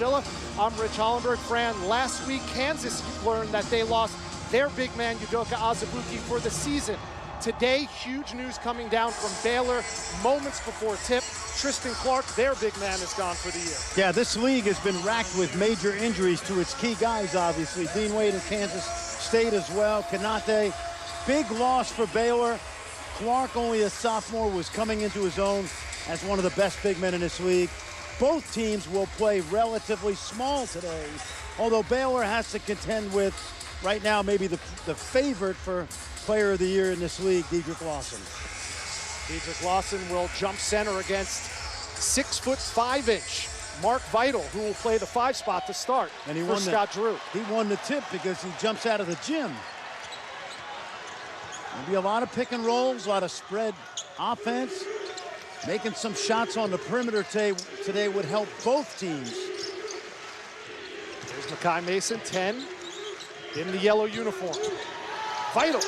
I'm Rich Hollenberg. Fran, last week Kansas learned that they lost their big man Udoka Azubuike for the season. Today, huge news coming down from Baylor moments before tip. Tristan Clark, their big man, is gone for the year. Yeah, this league has been racked with major injuries to its key guys, obviously. Dean Wade in Kansas State as well. Kanate, big loss for Baylor. Clark, only a sophomore, was coming into his own as one of the best big men in this league. Both teams will play relatively small today, although Baylor has to contend with, right now, maybe the favorite for Player of the Year in this league, Dedrick Lawson. Dedrick Lawson will jump center against 6'5" Mark Vital, who will play the 5 spot to start. And he won Scott Drew. He won the tip because he jumps out of the gym. There'll be a lot of pick and rolls, a lot of spread offense. Making some shots on the perimeter today would help both teams. There's Makai Mason, 10, in the yellow uniform. Vital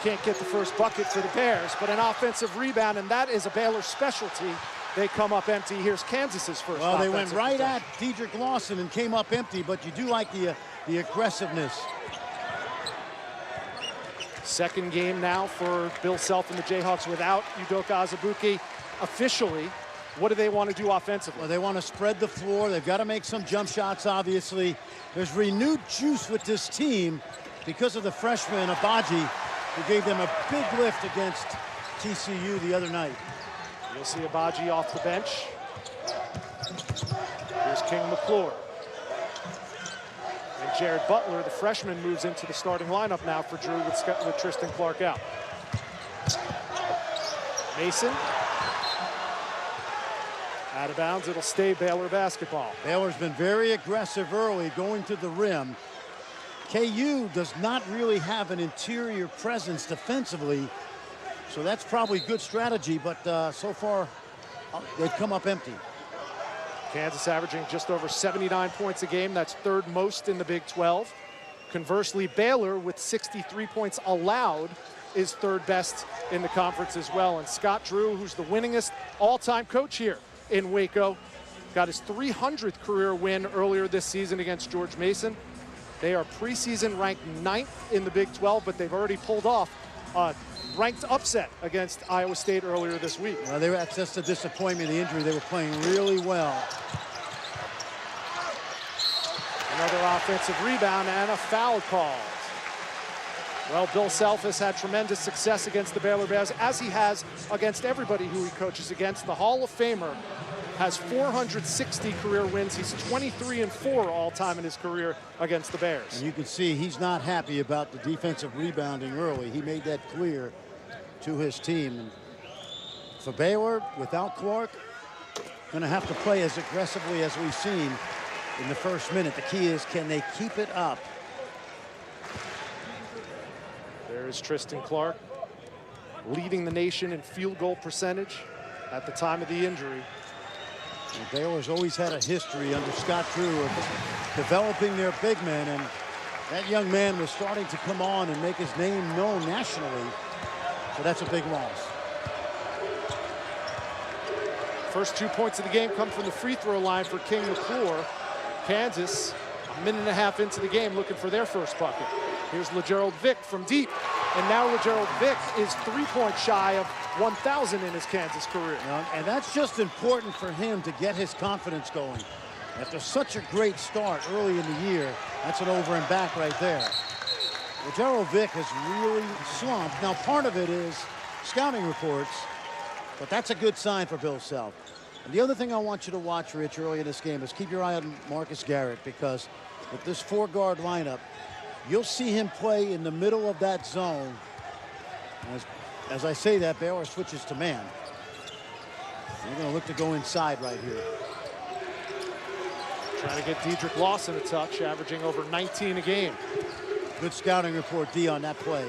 can't get the first bucket for the Bears, but an offensive rebound, and that is a Baylor specialty. They come up empty. Here's Kansas's first. Well, they went right at Dedrick Lawson and came up empty, but you do like the aggressiveness. Second game now for Bill Self and the Jayhawks without Udoka Azubuike. Officially, what do they want to do offensively? Well, they want to spread the floor. They've got to make some jump shots, obviously. There's renewed juice with this team because of the freshman, Abaji, who gave them a big lift against TCU the other night. You'll see Abaji off the bench. Here's King McClure. And Jared Butler, the freshman, moves into the starting lineup now for Drew with Tristan Clark out. Mason. Out of bounds, it'll stay Baylor basketball. Baylor's been very aggressive early, going to the rim. KU does not really have an interior presence defensively, so that's probably good strategy, but so far, they've come up empty. Kansas averaging just over 79 points a game. That's third most in the Big 12. Conversely, Baylor, with 63 points allowed, is third best in the conference as well. And Scott Drew, who's the winningest all-time coach here in Waco, got his 300th career win earlier this season against George Mason. They are preseason ranked 9th in the Big 12, but they've already pulled off a ranked upset against Iowa State earlier this week. Well, that's just a disappointment, the injury. They were playing really well. Another offensive rebound and a foul called. Well, Bill Self has had tremendous success against the Baylor Bears, as he has against everybody who he coaches against. The Hall of Famer has 460 career wins. He's 23-4 all-time in his career against the Bears. And you can see he's not happy about the defensive rebounding early. He made that clear to his team. And for Baylor, without Clark, going to have to play as aggressively as we've seen in the first minute. The key is, can they keep it up? There's Tristan Clark, leading the nation in field goal percentage at the time of the injury. And Baylor's always had a history under Scott Drew of developing their big men, and that young man was starting to come on and make his name known nationally. So that's a big loss. First 2 points of the game come from the free throw line for King McClure. Kansas, a minute and a half into the game, looking for their first bucket. Here's LeGerald Vick from deep. And now LeGerald Vick is 3 points shy of 1,000 in his Kansas career. And that's just important for him to get his confidence going. After such a great start early in the year, that's an over and back right there. LeGerald Vick has really slumped. Now, part of it is scouting reports, but that's a good sign for Bill Self. And the other thing I want you to watch, Rich, early in this game is keep your eye on Marcus Garrett, because with this 4-guard lineup, you'll see him play in the middle of that zone. As I say that, Baylor switches to man. They're going to look to go inside right here. Trying to get Dedrick Lawson a touch, averaging over 19 a game. Good scouting report, D, on that play.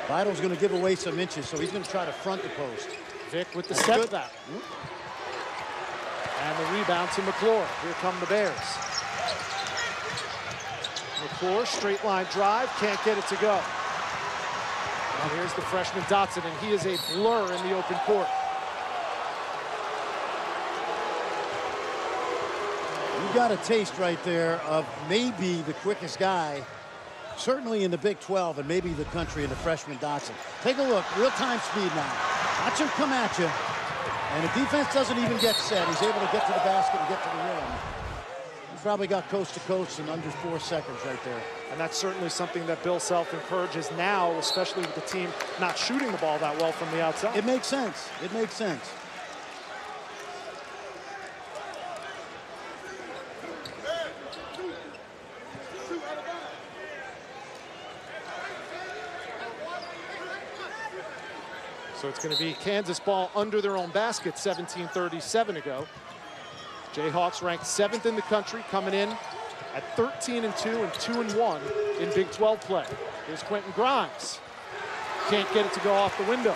Vital's going to give away some inches, so he's going to try to front the post. Vick with the step back. And the rebound to McClure. Here come the Bears. McClure, straight line drive, can't get it to go. Now here's the freshman Dotson, and he is a blur in the open court. got a taste right there of maybe the quickest guy, certainly in the Big 12 and maybe the country, in the freshman Dotson. Take a look, real-time speed now. Watch him come at you. And if defense doesn't even get set, he's able to get to the basket and get to the rim. He's probably got coast to coast in under 4 seconds right there. And that's certainly something that Bill Self encourages now, especially with the team not shooting the ball that well from the outside. It makes sense. It makes sense. So it's going to be Kansas ball under their own basket, 17:37 to go. Jayhawks ranked 7th in the country, coming in at 13-2 and 2-1 in Big 12 play. Here's Quentin Grimes. Can't get it to go off the window.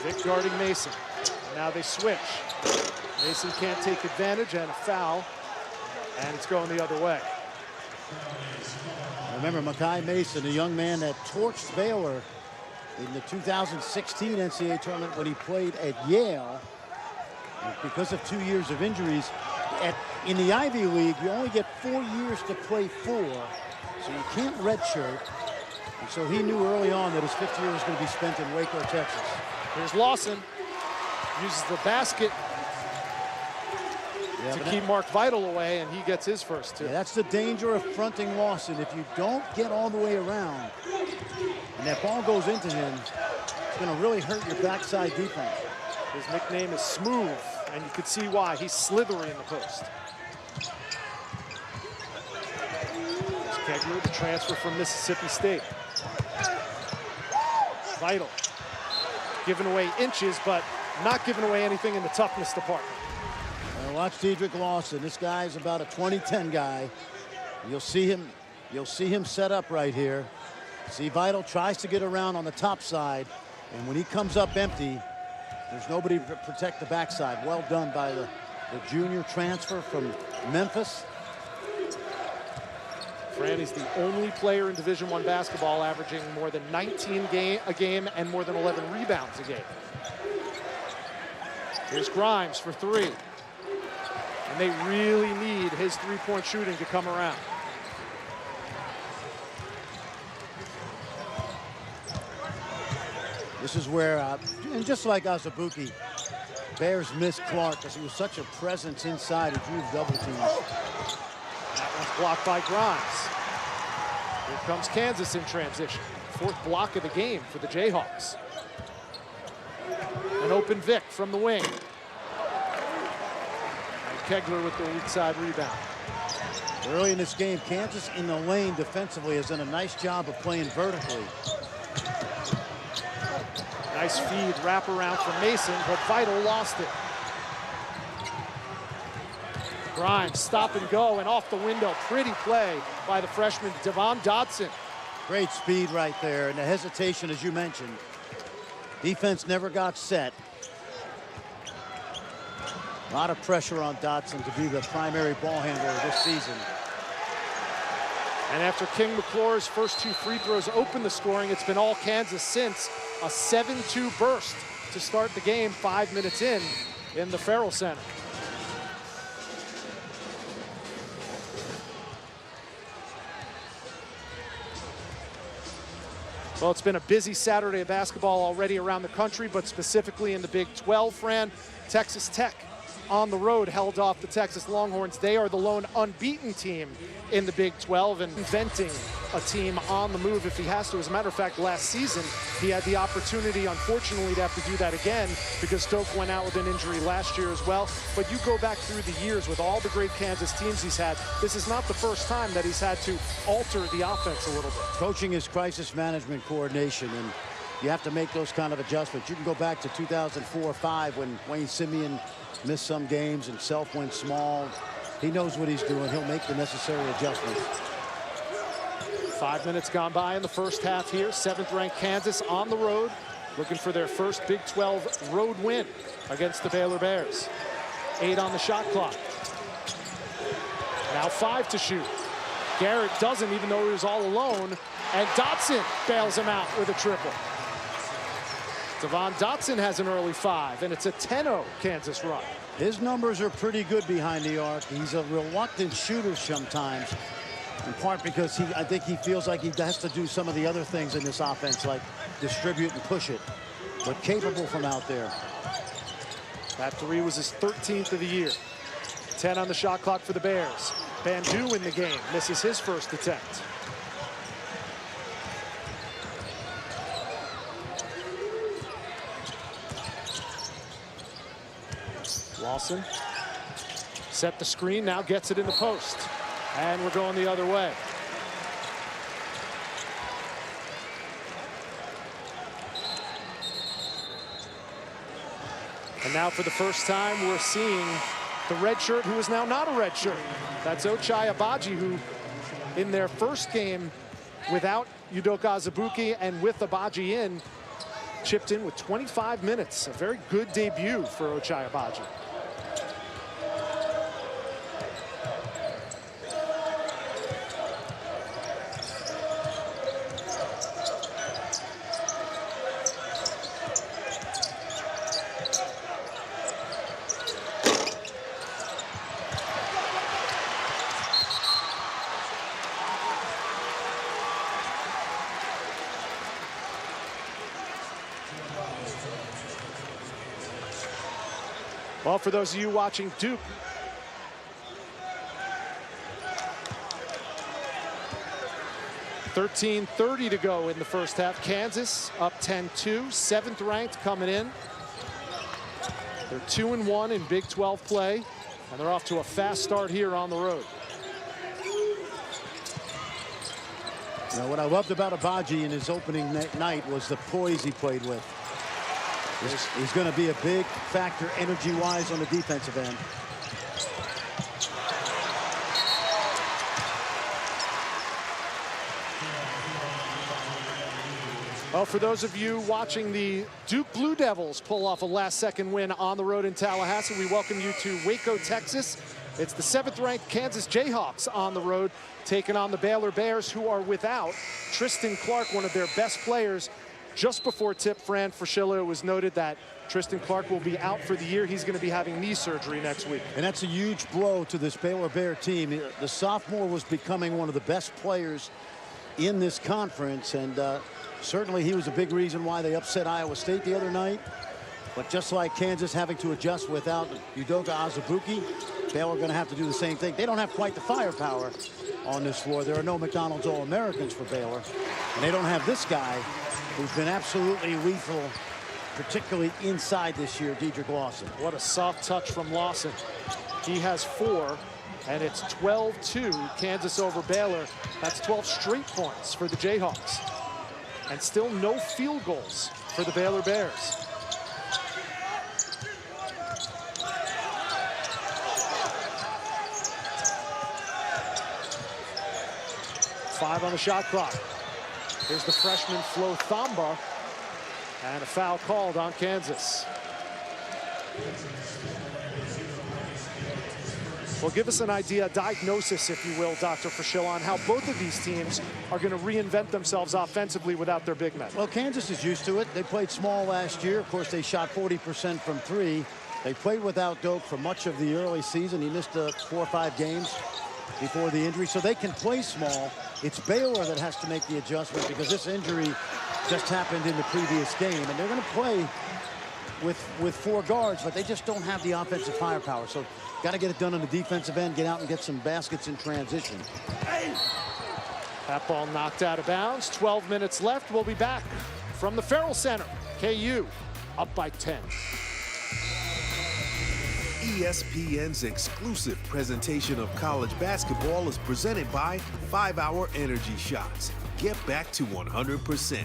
Vic guarding Mason. Now they switch. Mason can't take advantage, and a foul, and it's going the other way. Remember Makai Mason, a young man that torched Baylor in the 2016 NCAA tournament when he played at Yale. And because of 2 years of injuries, in the Ivy League, you only get 4 years to play for, so you can't redshirt. And so he knew early on that his 5th year was going to be spent in Waco, Texas. Here's Lawson, uses the basket to keep Mark Vital away, and he gets his first two. Yeah, that's the danger of fronting Lawson. If you don't get all the way around and that ball goes into him, it's going to really hurt your backside defense. His nickname is Smooth, and you can see why. He's slithery in the post. Kegler, the transfer from Mississippi State. Vital, giving away inches, but not giving away anything in the toughness department. Watch Dedrick Lawson. This guy's about a 2010 guy. You'll see him set up right here. See, Vital tries to get around on the top side, and when he comes up empty, there's nobody to protect the backside. Well done by the junior transfer from Memphis. Franny's the only player in Division I basketball averaging more than 19 a game and more than 11 rebounds a game. Here's Grimes for 3. And they really need his three-point shooting to come around. This is where, and just like Azubuike, Bears missed Clark because he was such a presence inside. He drew double teams. That one's blocked by Grimes. Here comes Kansas in transition. 4th block of the game for the Jayhawks. An open Vic from the wing. Kegler with the weak side rebound. Early in this game, Kansas in the lane defensively has done a nice job of playing vertically. Nice feed, wraparound from Mason, but Vital lost it. Grimes, stop and go, and off the window. Pretty play by the freshman, Devon Dotson. Great speed right there, and the hesitation, as you mentioned. Defense never got set. A lot of pressure on Dotson to be the primary ball handler this season. And after King McClure's first 2 free throws opened the scoring, it's been all Kansas since. A 7-2 burst to start the game 5 minutes in the Farrell Center. Well, it's been a busy Saturday of basketball already around the country, but specifically in the Big 12, Fran. Texas Tech on the road held off the Texas Longhorns. They are the lone unbeaten team in the Big 12 and inventing a team on the move if he has to. As a matter of fact, last season, he had the opportunity, unfortunately, to have to do that again because Stoke went out with an injury last year as well. But you go back through the years with all the great Kansas teams he's had, this is not the first time that he's had to alter the offense a little bit. Coaching is crisis management coordination, and you have to make those kind of adjustments. You can go back to 2004-05 when Wayne Simeon missed some games and Self went small. He knows what he's doing. He'll make the necessary adjustments. 5 minutes gone by in the first half here. 7th-ranked Kansas on the road, looking for their first Big 12 road win against the Baylor Bears. 8 on the shot clock. Now 5 to shoot. Garrett doesn't, even though he was all alone, and Dotson bails him out with a triple. Devon Dotson has an early 5, and it's a 10-0 Kansas run. His numbers are pretty good behind the arc. He's a reluctant shooter sometimes, in part because I think he feels like he has to do some of the other things in this offense, like distribute and push it, but capable from out there. That 3 was his 13th of the year. 10 on the shot clock for the Bears. Bandu in the game, misses his first attempt. Lawson set the screen, now gets it in the post. And we're going the other way. And now for the first time, we're seeing the red shirt who is now not a red shirt. That's Ochai Agbaji, who in their first game without Udoka Azubuike and with Agbaji in, chipped in with 25 minutes. A very good debut for Ochai Agbaji. Well, for those of you watching Duke, .13:30 to go in the first half. Kansas up 10-2, 7th ranked coming in. They're 2-1 in Big 12 play, and they're off to a fast start here on the road. Now, what I loved about Agbaji in his opening night was the poise he played with. He's going to be a big factor energy-wise on the defensive end. Well, for those of you watching the Duke Blue Devils pull off a last-second win on the road in Tallahassee, we welcome you to Waco, Texas. It's the 7th-ranked Kansas Jayhawks on the road, taking on the Baylor Bears, who are without Tristan Clark, one of their best players. Just before tip, Fran Fraschilla, it was noted that Tristan Clark will be out for the year. He's going to be having knee surgery next week. And that's a huge blow to this Baylor Bear team. The sophomore was becoming one of the best players in this conference, and certainly he was a big reason why they upset Iowa State the other night. But just like Kansas having to adjust without Udoka Azubuike, Baylor going to have to do the same thing. They don't have quite the firepower on this floor. There are no McDonald's All-Americans for Baylor, and they don't have this guy who's been absolutely lethal, particularly inside this year, Dedrick Lawson. What a soft touch from Lawson. He has 4, and it's 12-2, Kansas over Baylor. That's 12 straight points for the Jayhawks. And still no field goals for the Baylor Bears. Five on the shot clock. Here's the freshman Flo Thamba, and a foul called on Kansas. Well, give us an idea, a diagnosis, if you will, Dr. Fraschilla, on how both of these teams are going to reinvent themselves offensively without their big men. Well, Kansas is used to it. They played small last year. Of course, they shot 40% from 3. They played without Doak for much of the early season. He missed 4 or 5 games before the injury, so they can play small. It's Baylor that has to make the adjustment because this injury just happened in the previous game, and they're going to play with 4 guards, but they just don't have the offensive firepower. So got to get it done on the defensive end, get out and get some baskets in transition. That ball knocked out of bounds. 12 minutes left. We'll be back from the Farrell Center. KU up by 10. ESPN's exclusive presentation of college basketball is presented by 5-Hour Energy Shots. Get back to 100%.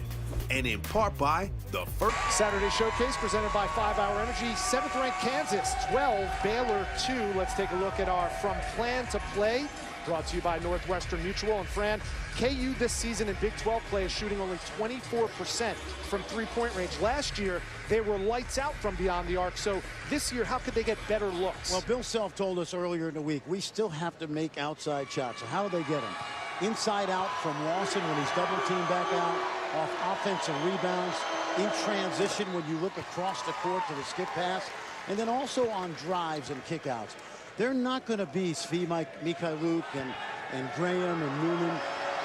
And in part by the first Saturday Showcase presented by 5-Hour Energy. 7th-ranked Kansas, 12, Baylor 2. Let's take a look at our From Plan to Play, brought to you by Northwestern Mutual. And Fran, KU this season in Big 12 play is shooting only 24% from three-point range. Last year, they were lights out from beyond the arc. So this year, how could they get better looks? Well, Bill Self told us earlier in the week, we still have to make outside shots. So how do they get them? Inside out from Lawson when he's double teamed back out, off offensive rebounds. in transition when you look across the court to the skip pass, and then also on drives and kickouts. They're not going to be Svi Mikhailuk and Graham and Newman,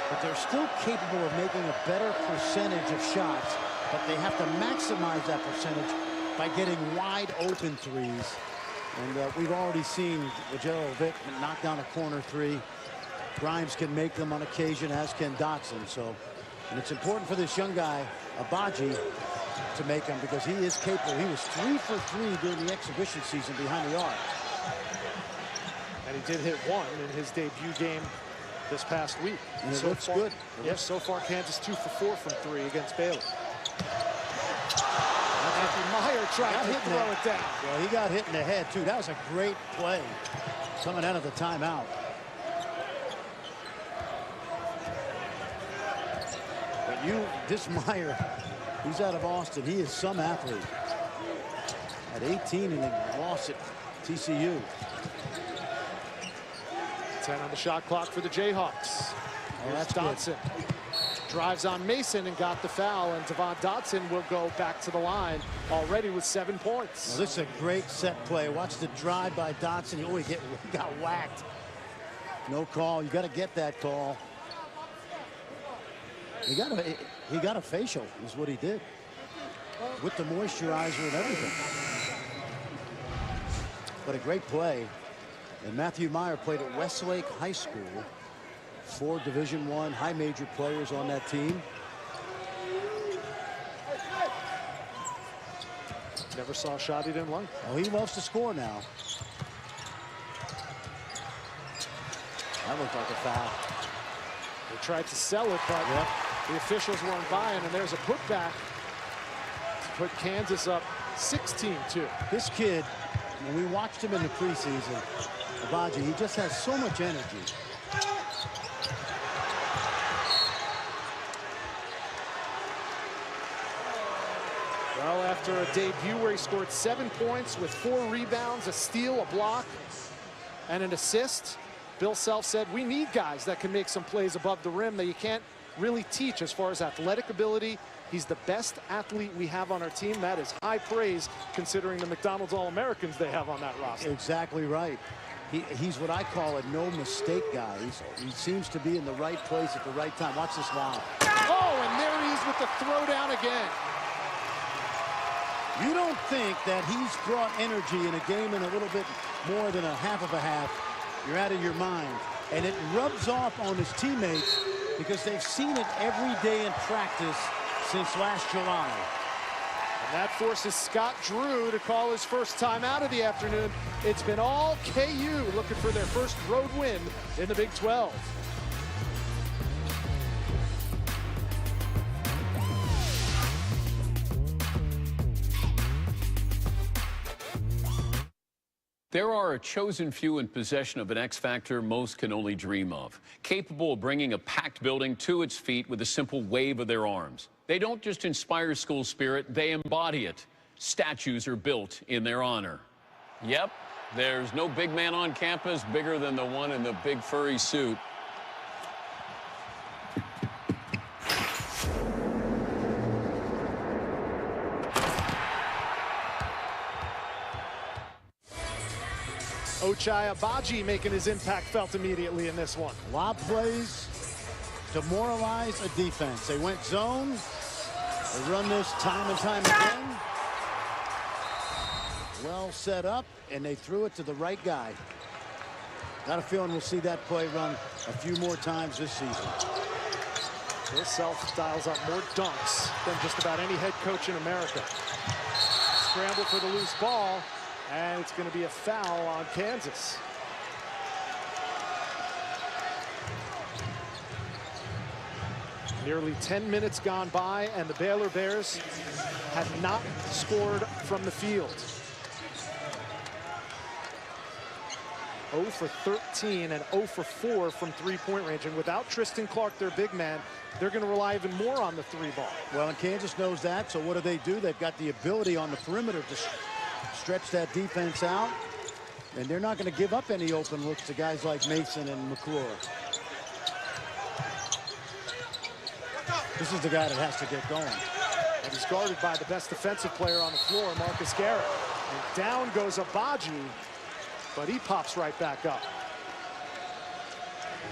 but they're still capable of making a better percentage of shots, but they have to maximize that percentage by getting wide open threes. And we've already seen Gerald Vick knock down a corner three. Grimes can make them on occasion, as can Dotson. So, and it's important for this young guy, Abaji, to make them because he is capable. He was 3 for 3 during the exhibition season behind the arc. And he did hit one in his debut game this past week. And it looks good. Yes, so far Kansas 2 for 4 from 3 against Baylor. Matthew Meyer tried to throw it down. Well, he got hit in the head, too. That was a great play coming out of the timeout. But this Meyer, he's out of Austin. He is some athlete. At 18 and he lost at TCU. 10 on the shot clock for the Jayhawks. Oh, that's Dotson. Drives on Mason and got the foul, and Devon Dotson will go back to the line already with 7 points. Well, this is a great set play. Watch the drive by Dotson. Oh, he got whacked. No call. You got to get that call. He got a facial is what he did with the moisturizer and everything. But a great play. And Matthew Meyer played at Westlake High School. 4 Division I high major players on that team. Never saw a shot he didn't like. Oh, he loves to score now. That looked like a foul. They tried to sell it, but the officials weren't buying, and there's a putback to put Kansas up 16-2. This kid, when we watched him in the preseason, Abaji, he just has so much energy. Well, after a debut where he scored 7 points with 4 rebounds, a steal, a block, and an assist, Bill Self said, we need guys that can make some plays above the rim that you can't really teach as far as athletic ability. He's the best athlete we have on our team. That is high praise considering the McDonald's All-Americans they have on that roster. Exactly right. He's what I call a no-mistake guy. He seems to be in the right place at the right time. Watch this lob. Oh, and there he is with the throwdown again. You don't think that he's brought energy in a game in a little bit more than a half of a half. You're out of your mind. And it rubs off on his teammates because they've seen it every day in practice since last July. And that forces Scott Drew to call his first timeout of the afternoon. It's been all KU looking for their first road win in the Big 12. There are a chosen few in possession of an X factor most can only dream of, capable of bringing a packed building to its feet with a simple wave of their arms. They don't just inspire school spirit, they embody it. Statues are built in their honor. Yep, there's no big man on campus bigger than the one in the big furry suit. Ochai Agbaji making his impact felt immediately in this one. Lob plays demoralize a defense. They went zone. They run this time and time again. Well set up, and they threw it to the right guy. Got a feeling we'll see that play run a few more times this season. Bill Self dials up more dunks than just about any head coach in America. Scramble for the loose ball. And it's going to be a foul on Kansas. Nearly 10 minutes gone by, and the Baylor Bears have not scored from the field. 0 for 13 and 0 for 4 from three-point range. And without Tristan Clark, their big man, they're going to rely even more on the three ball. Well, and Kansas knows that, so what do? They've got the ability on the perimeter to stretch that defense out, and they're not going to give up any open looks to guys like Mason and McClure. This is the guy that has to get going. And he's guarded by the best defensive player on the floor, Marcus Garrett. And down goes Abaji, but he pops right back up.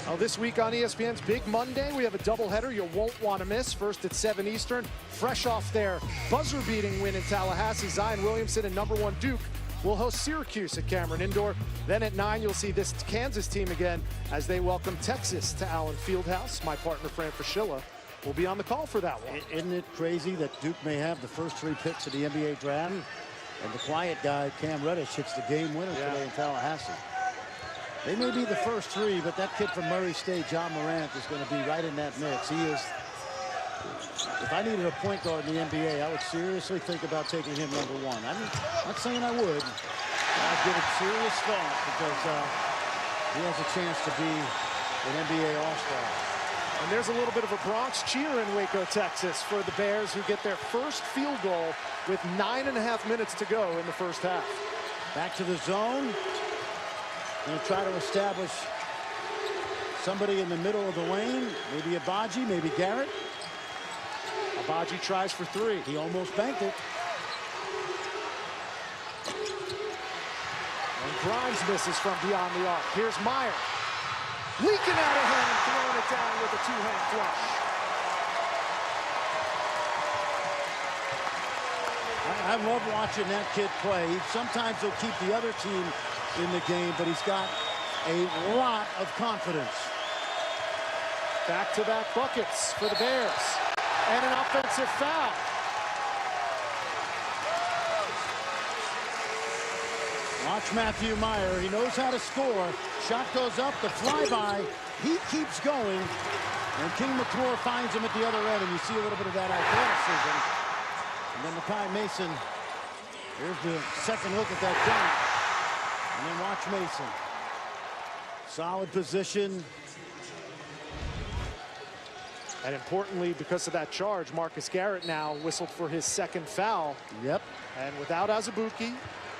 Well, this week on ESPN's Big Monday, we have a doubleheader you won't want to miss. First at 7 Eastern, fresh off their buzzer-beating win in Tallahassee, Zion Williamson and #1 Duke will host Syracuse at Cameron Indoor. Then at 9, you'll see this Kansas team again as they welcome Texas to Allen Fieldhouse. My partner, Fran Fraschilla, will be on the call for that one. Isn't it crazy that Duke may have the first 3 picks of the NBA draft? And the quiet guy, Cam Reddish, hits the game winner today in Tallahassee. They may be the first 3, but that kid from Murray State, John Morant, is going to be right in that mix. He is. If I needed a point guard in the NBA, I would seriously think about taking him #1. I'm not saying I would. I'd give it serious thought because he has a chance to be an NBA All-Star. And there's a little bit of a Bronx cheer in Waco, Texas for the Bears, who get their first field goal with 9.5 minutes to go in the first half. Back to the zone. Going to try to establish somebody in the middle of the lane. Maybe Abaji, maybe Garrett. Abaji tries for 3. He almost banked it. And Grimes misses from beyond the arc. Here's Meyer. Leaking out ahead and throwing it down with a 2-hand flush. I love watching that kid play. Sometimes he'll keep the other team in the game, but he's got a lot of confidence. Back-to-back buckets for the Bears. And an offensive foul. Watch Matthew Meyer. He knows how to score. Shot goes up, the flyby. He keeps going. And King McClure finds him at the other end, and you see a little bit of that athleticism. And then Makai Mason. Here's the second look at that dunk. And then watch Mason. Solid position. And importantly, because of that charge, Marcus Garrett now whistled for his second foul. Yep. And without Azubuike,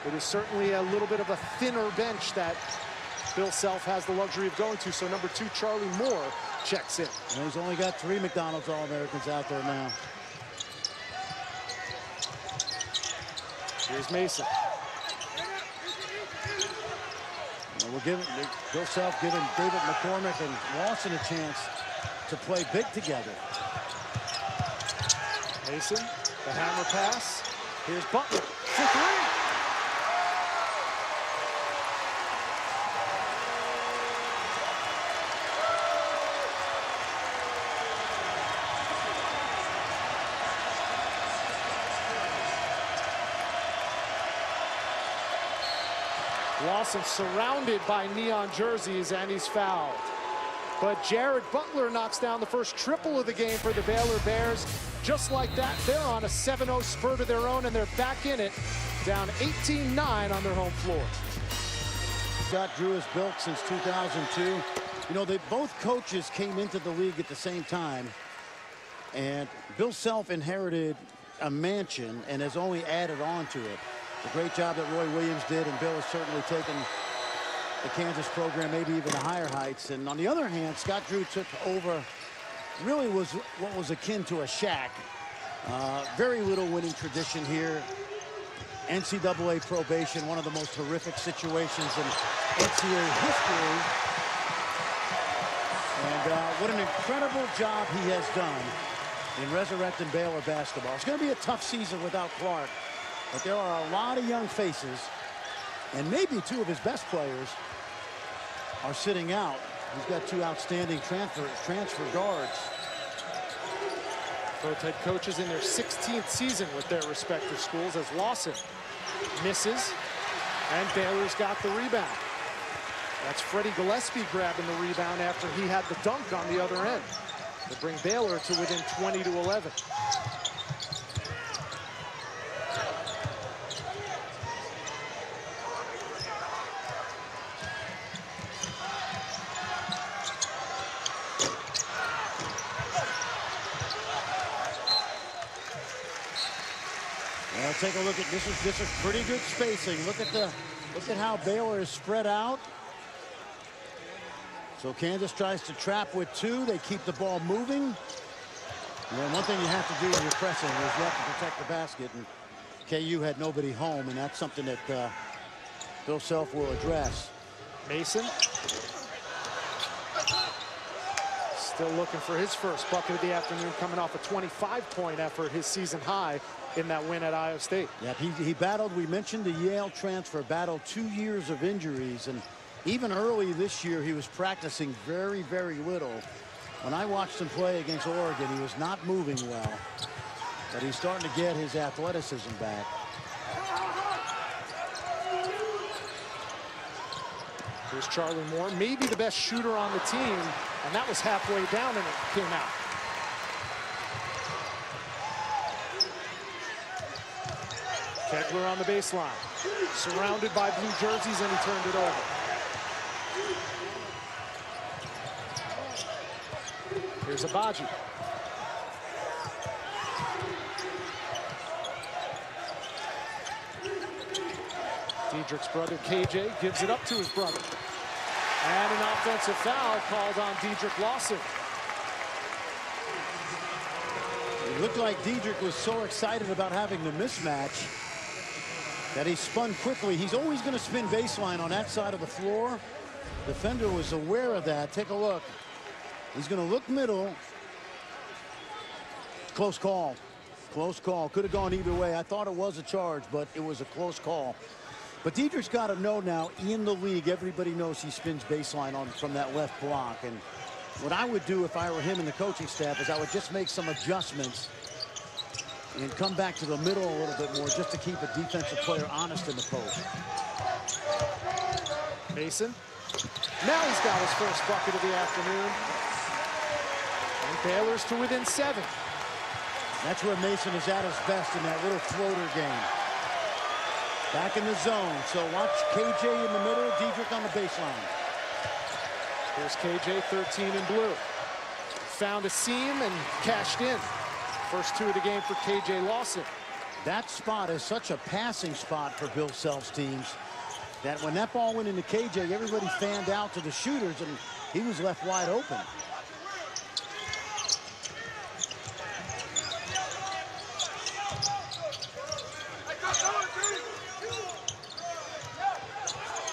it is certainly a little bit of a thinner bench that Bill Self has the luxury of going to. So #2, Charlie Moore, checks in. And he's only got 3 McDonald's All-Americans out there now. Here's Mason. And we're giving Bill Self giving David McCormick and Lawson a chance to play big together. Mason, the hammer pass. Here's Butler for 3. Lawson surrounded by neon jerseys, and he's fouled. But Jared Butler knocks down the first triple of the game for the Baylor Bears. Just like that, they're on a 7-0 spurt of their own, and they're back in it, down 18-9 on their home floor. Scott Drew has built since 2002. You know, both coaches came into the league at the same time, and Bill Self inherited a mansion and has only added on to it. The great job that Roy Williams did, and Bill has certainly taken the Kansas program maybe even to higher heights. And on the other hand, Scott Drew took over, really was what was akin to a shack. Very little winning tradition here. NCAA probation, one of the most horrific situations in NCAA history. And what an incredible job he has done in resurrecting Baylor basketball. It's going to be a tough season without Clark, but there are a lot of young faces, and maybe 2 of his best players are sitting out. He's got 2 outstanding transfer guards. Both head coaches in their 16th season with their respective schools, as Lawson misses, and Baylor's got the rebound. That's Freddie Gillespie grabbing the rebound after he had the dunk on the other end to bring Baylor to within 20-11. Well, take a look at this. Is pretty good spacing. Look at how Baylor is spread out. So Kansas tries to trap with 2. They keep the ball moving. And one thing you have to do when you're pressing is you have to protect the basket. And KU had nobody home, and that's something that Bill Self will address. Mason. Still looking for his first bucket of the afternoon, coming off a 25-point effort, his season high in that win at Iowa State. Yeah, he battled, we mentioned the Yale transfer, battled 2 years of injuries, and even early this year he was practicing very, very little. When I watched him play against Oregon, he was not moving well, but he's starting to get his athleticism back. Here's Charlie Moore, maybe the best shooter on the team, and that was halfway down and it came out. Kegler on the baseline, surrounded by blue jerseys, and he turned it over. Here's Abaji. Diedrich's brother, KJ, gives it up to his brother. And an offensive foul called on Diedrich Lawson. It looked like Diedrich was so excited about having the mismatch that he spun quickly. He's always going to spin baseline on that side of the floor. Defender was aware of that. Take a look. He's going to look middle. Close call. Close call. Could have gone either way. I thought it was a charge, but it was a close call. But Diedrich's got to know now, in the league, everybody knows he spins baseline from that left block. And what I would do if I were him and the coaching staff is I would just make some adjustments and come back to the middle a little bit more just to keep a defensive player honest in the post. Mason. Now he's got his first bucket of the afternoon. And Baylor's to within 7. That's where Mason is at his best, in that little floater game. Back in the zone. So watch KJ in the middle, Diedrich on the baseline. Here's KJ, 13 in blue. Found a seam and cashed in. First 2 of the game for KJ Lawson. That spot is such a passing spot for Bill Self's teams that when that ball went into KJ, everybody fanned out to the shooters, and he was left wide open.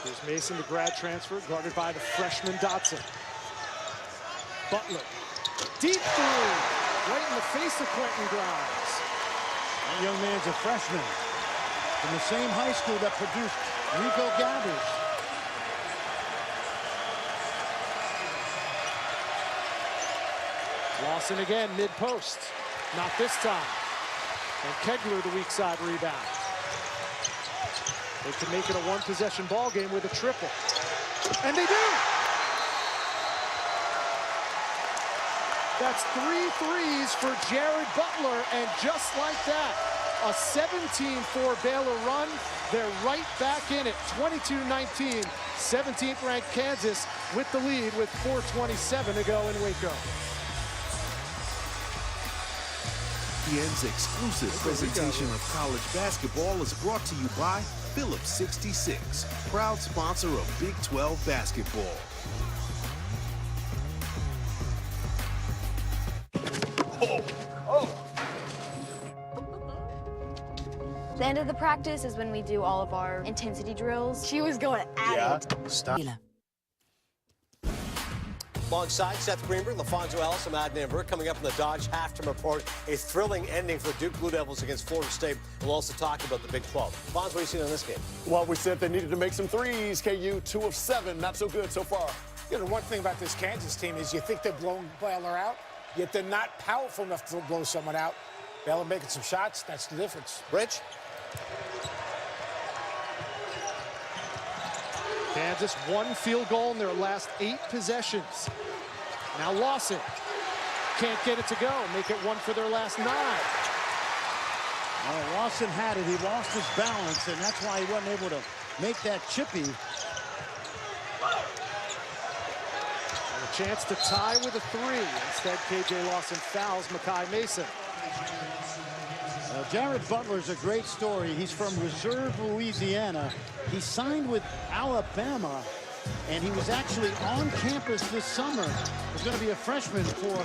Here's Mason, the grad transfer, guarded by the freshman Dotson. Butler. Deep three. Right in the face of Quentin Grimes. That young man's a freshman from the same high school that produced Rico Gathers. Lawson again, mid-post. Not this time. And Kegler, the weak side rebound. They can make it a one-possession ball game with a triple. And they do! That's 3 threes for Jared Butler, and just like that, a 17-4 Baylor run. They're right back in it, 22-19, 17th ranked Kansas with the lead with 4:27 to go in Waco. ESPN's exclusive presentation of college basketball is brought to you by Phillips 66, proud sponsor of Big 12 basketball. The end of the practice is when we do all of our intensity drills. She was going at it. Stop. Alongside Seth Greenberg, LaFonso Ellis, and Adnan Burke. Coming up in the Dodge halftime report, a thrilling ending for Duke Blue Devils against Florida State. We'll also talk about the Big 12. Fonz, what have you seen in this game? Well, we said they needed to make some threes. KU 2 of 7, not so good so far. You know, the one thing about this Kansas team is you think they're blowing Baylor out, yet they're not powerful enough to blow someone out. Baylor making some shots, that's the difference. Rich? Kansas 1 field goal in their last 8 possessions. Now Lawson can't get it to go. Make it 1 for their last 9. Well, Lawson had it. He lost his balance, and that's why he wasn't able to make that chippy. And a chance to tie with a 3. Instead, KJ Lawson fouls Makai Mason. Jared Butler's a great story. He's from Reserve, Louisiana. He signed with Alabama, and he was actually on campus this summer. He's going to be a freshman for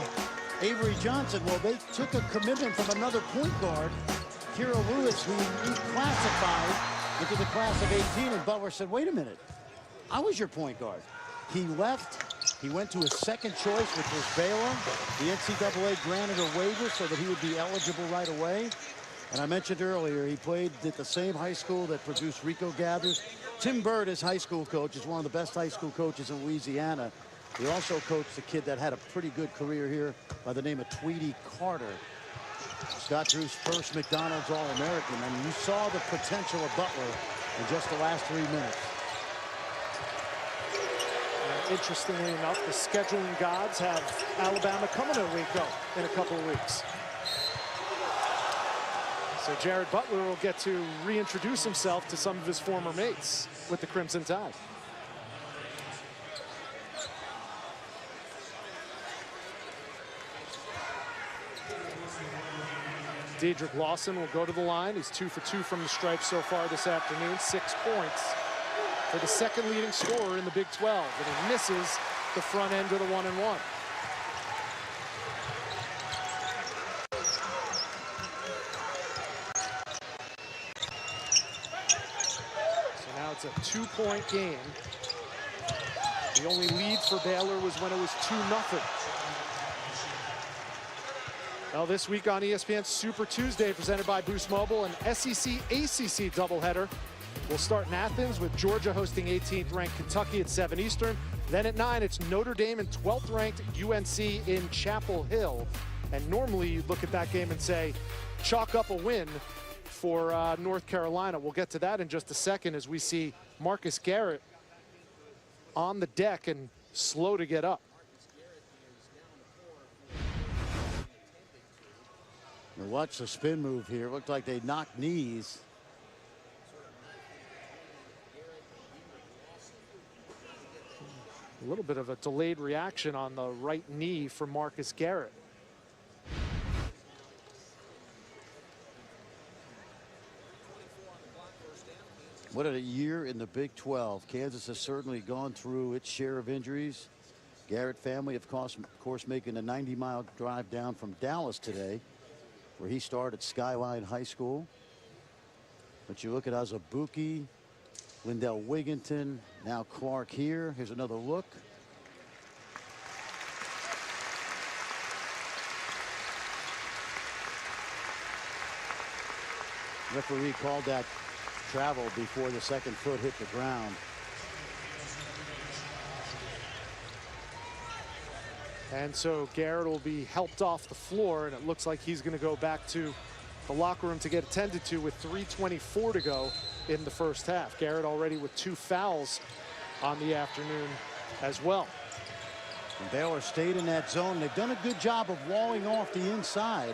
Avery Johnson, well, they took a commitment from another point guard, Kira Lewis, who reclassified into the class of 18, and Butler said, wait a minute, I was your point guard. He left, he went to his second choice, which was Baylor. The NCAA granted a waiver so that he would be eligible right away. And I mentioned earlier, he played at the same high school that produced Rico Gathers. Tim Bird, his high school coach, is one of the best high school coaches in Louisiana. He also coached a kid that had a pretty good career here by the name of Tweety Carter. Scott Drew's first McDonald's All-American, and you saw the potential of Butler in just the last 3 minutes. Interestingly enough, the scheduling gods have Alabama coming to Waco in a couple of weeks. So Jared Butler will get to reintroduce himself to some of his former mates with the Crimson Tide. Dedrick Lawson will go to the line. He's 2 for 2 from the stripe so far this afternoon. 6 points for the second leading scorer in the Big 12. And he misses the front end of the 1-and-1. So now it's a 2-point game. The only lead for Baylor was when it was 2-0. Well, this week on ESPN Super Tuesday, presented by Boost Mobile, an SEC-ACC doubleheader will start in Athens with Georgia hosting 18th-ranked Kentucky at 7 Eastern. Then at 9, it's Notre Dame and 12th-ranked UNC in Chapel Hill. And normally you'd look at that game and say, chalk up a win for North Carolina. We'll get to that in just a second as we see Marcus Garrett on the deck and slow to get up. Watch the spin move here. Looked like they knocked knees. A little bit of a delayed reaction on the right knee for Marcus Garrett. What a year in the Big 12. Kansas has certainly gone through its share of injuries. Garrett family, of course making a 90-mile drive down from Dallas today, where he started at Skyline High School. But you look at Azubuike, Lindell Wigginton, now Clark here. Here's another look. Referee called that travel before the second foot hit the ground. And so Garrett will be helped off the floor, and it looks like he's going to go back to the locker room to get attended to with 3:24 to go in the first half. Garrett already with 2 fouls on the afternoon as well. And Baylor stayed in that zone. They've done a good job of walling off the inside.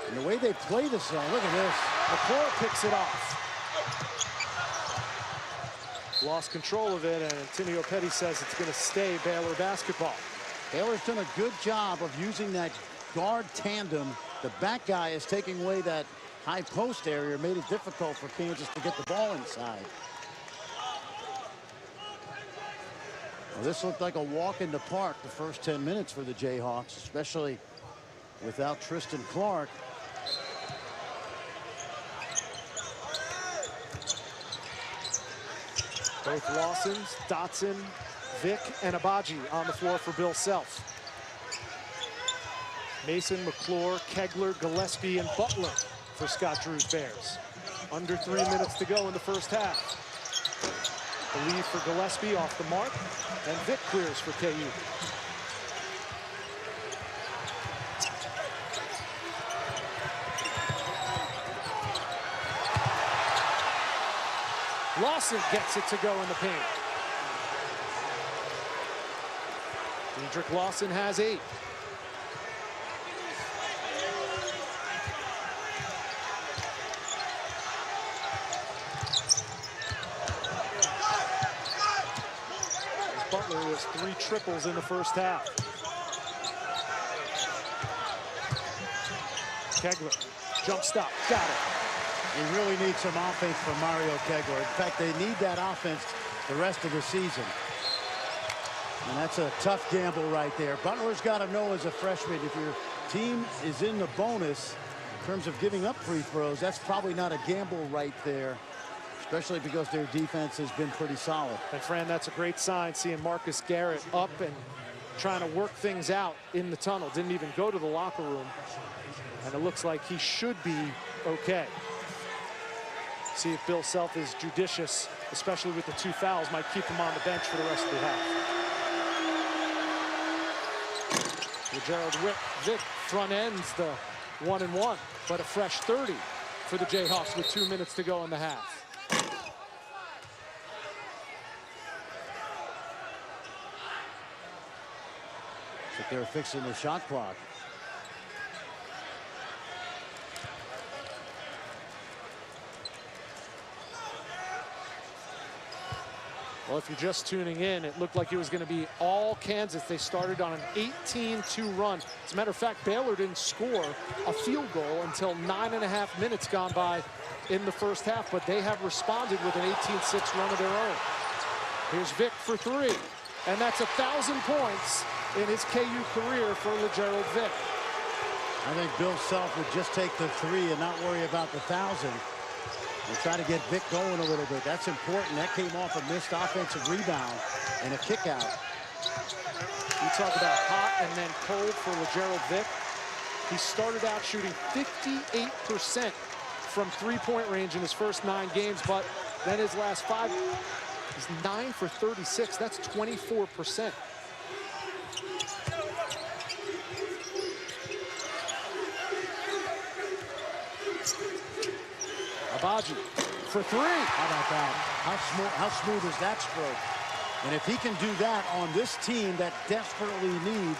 And the way they play the zone, look at this. McClure picks it off. Lost control of it, and Antonio Petty says it's going to stay Baylor basketball. Baylor's done a good job of using that guard tandem. The back guy is taking away that high post area, made it difficult for Kansas to get the ball inside. Well, this looked like a walk in the park the first 10 minutes for the Jayhawks, especially without Tristan Clark. Both Lawsons, Dotson, Vick, and Abaji on the floor for Bill Self. Mason, McClure, Kegler, Gillespie, and Butler for Scott Drew's Bears. Under 3 minutes to go in the first half. The lead for Gillespie off the mark, and Vick clears for KU. Lawson gets it to go in the paint. Dedrick Lawson has 8. Butler has 3 triples in the first half. Kegler, jump stop, got it. They really need some offense from Mario Kegler. In fact, they need that offense the rest of the season. And that's a tough gamble right there. Butler's got to know as a freshman, if your team is in the bonus in terms of giving up free throws, that's probably not a gamble right there, especially because their defense has been pretty solid. And Fran, that's a great sign, seeing Marcus Garrett up and trying to work things out in the tunnel. Didn't even go to the locker room. And it looks like he should be okay. See if Bill Self is judicious, especially with the 2 fouls, might keep him on the bench for the rest of the half. Gerald Vick front ends the 1-and-1, but a fresh 30 for the Jayhawks with 2 minutes to go in the half. But they're fixing the shot clock. Well, if you're just tuning in, it looked like it was going to be all Kansas. They started on an 18-2 run. As a matter of fact, Baylor didn't score a field goal until 9.5 minutes gone by in the first half, but they have responded with an 18-6 run of their own. Here's Vick for 3, and that's 1,000 points in his KU career for LeGerald Vick. I think Bill Self would just take the 3 and not worry about the 1,000. And try to get Vick going a little bit. That's important. That came off a missed offensive rebound and a kick out. You talk about hot and then cold for LeGerald Vick. He started out shooting 58% from three-point range in his first 9 games, but then his last 5, he's 9 for 36. That's 24%. Abaji for 3. How about that? How smooth is that stroke? And if he can do that on this team that desperately needs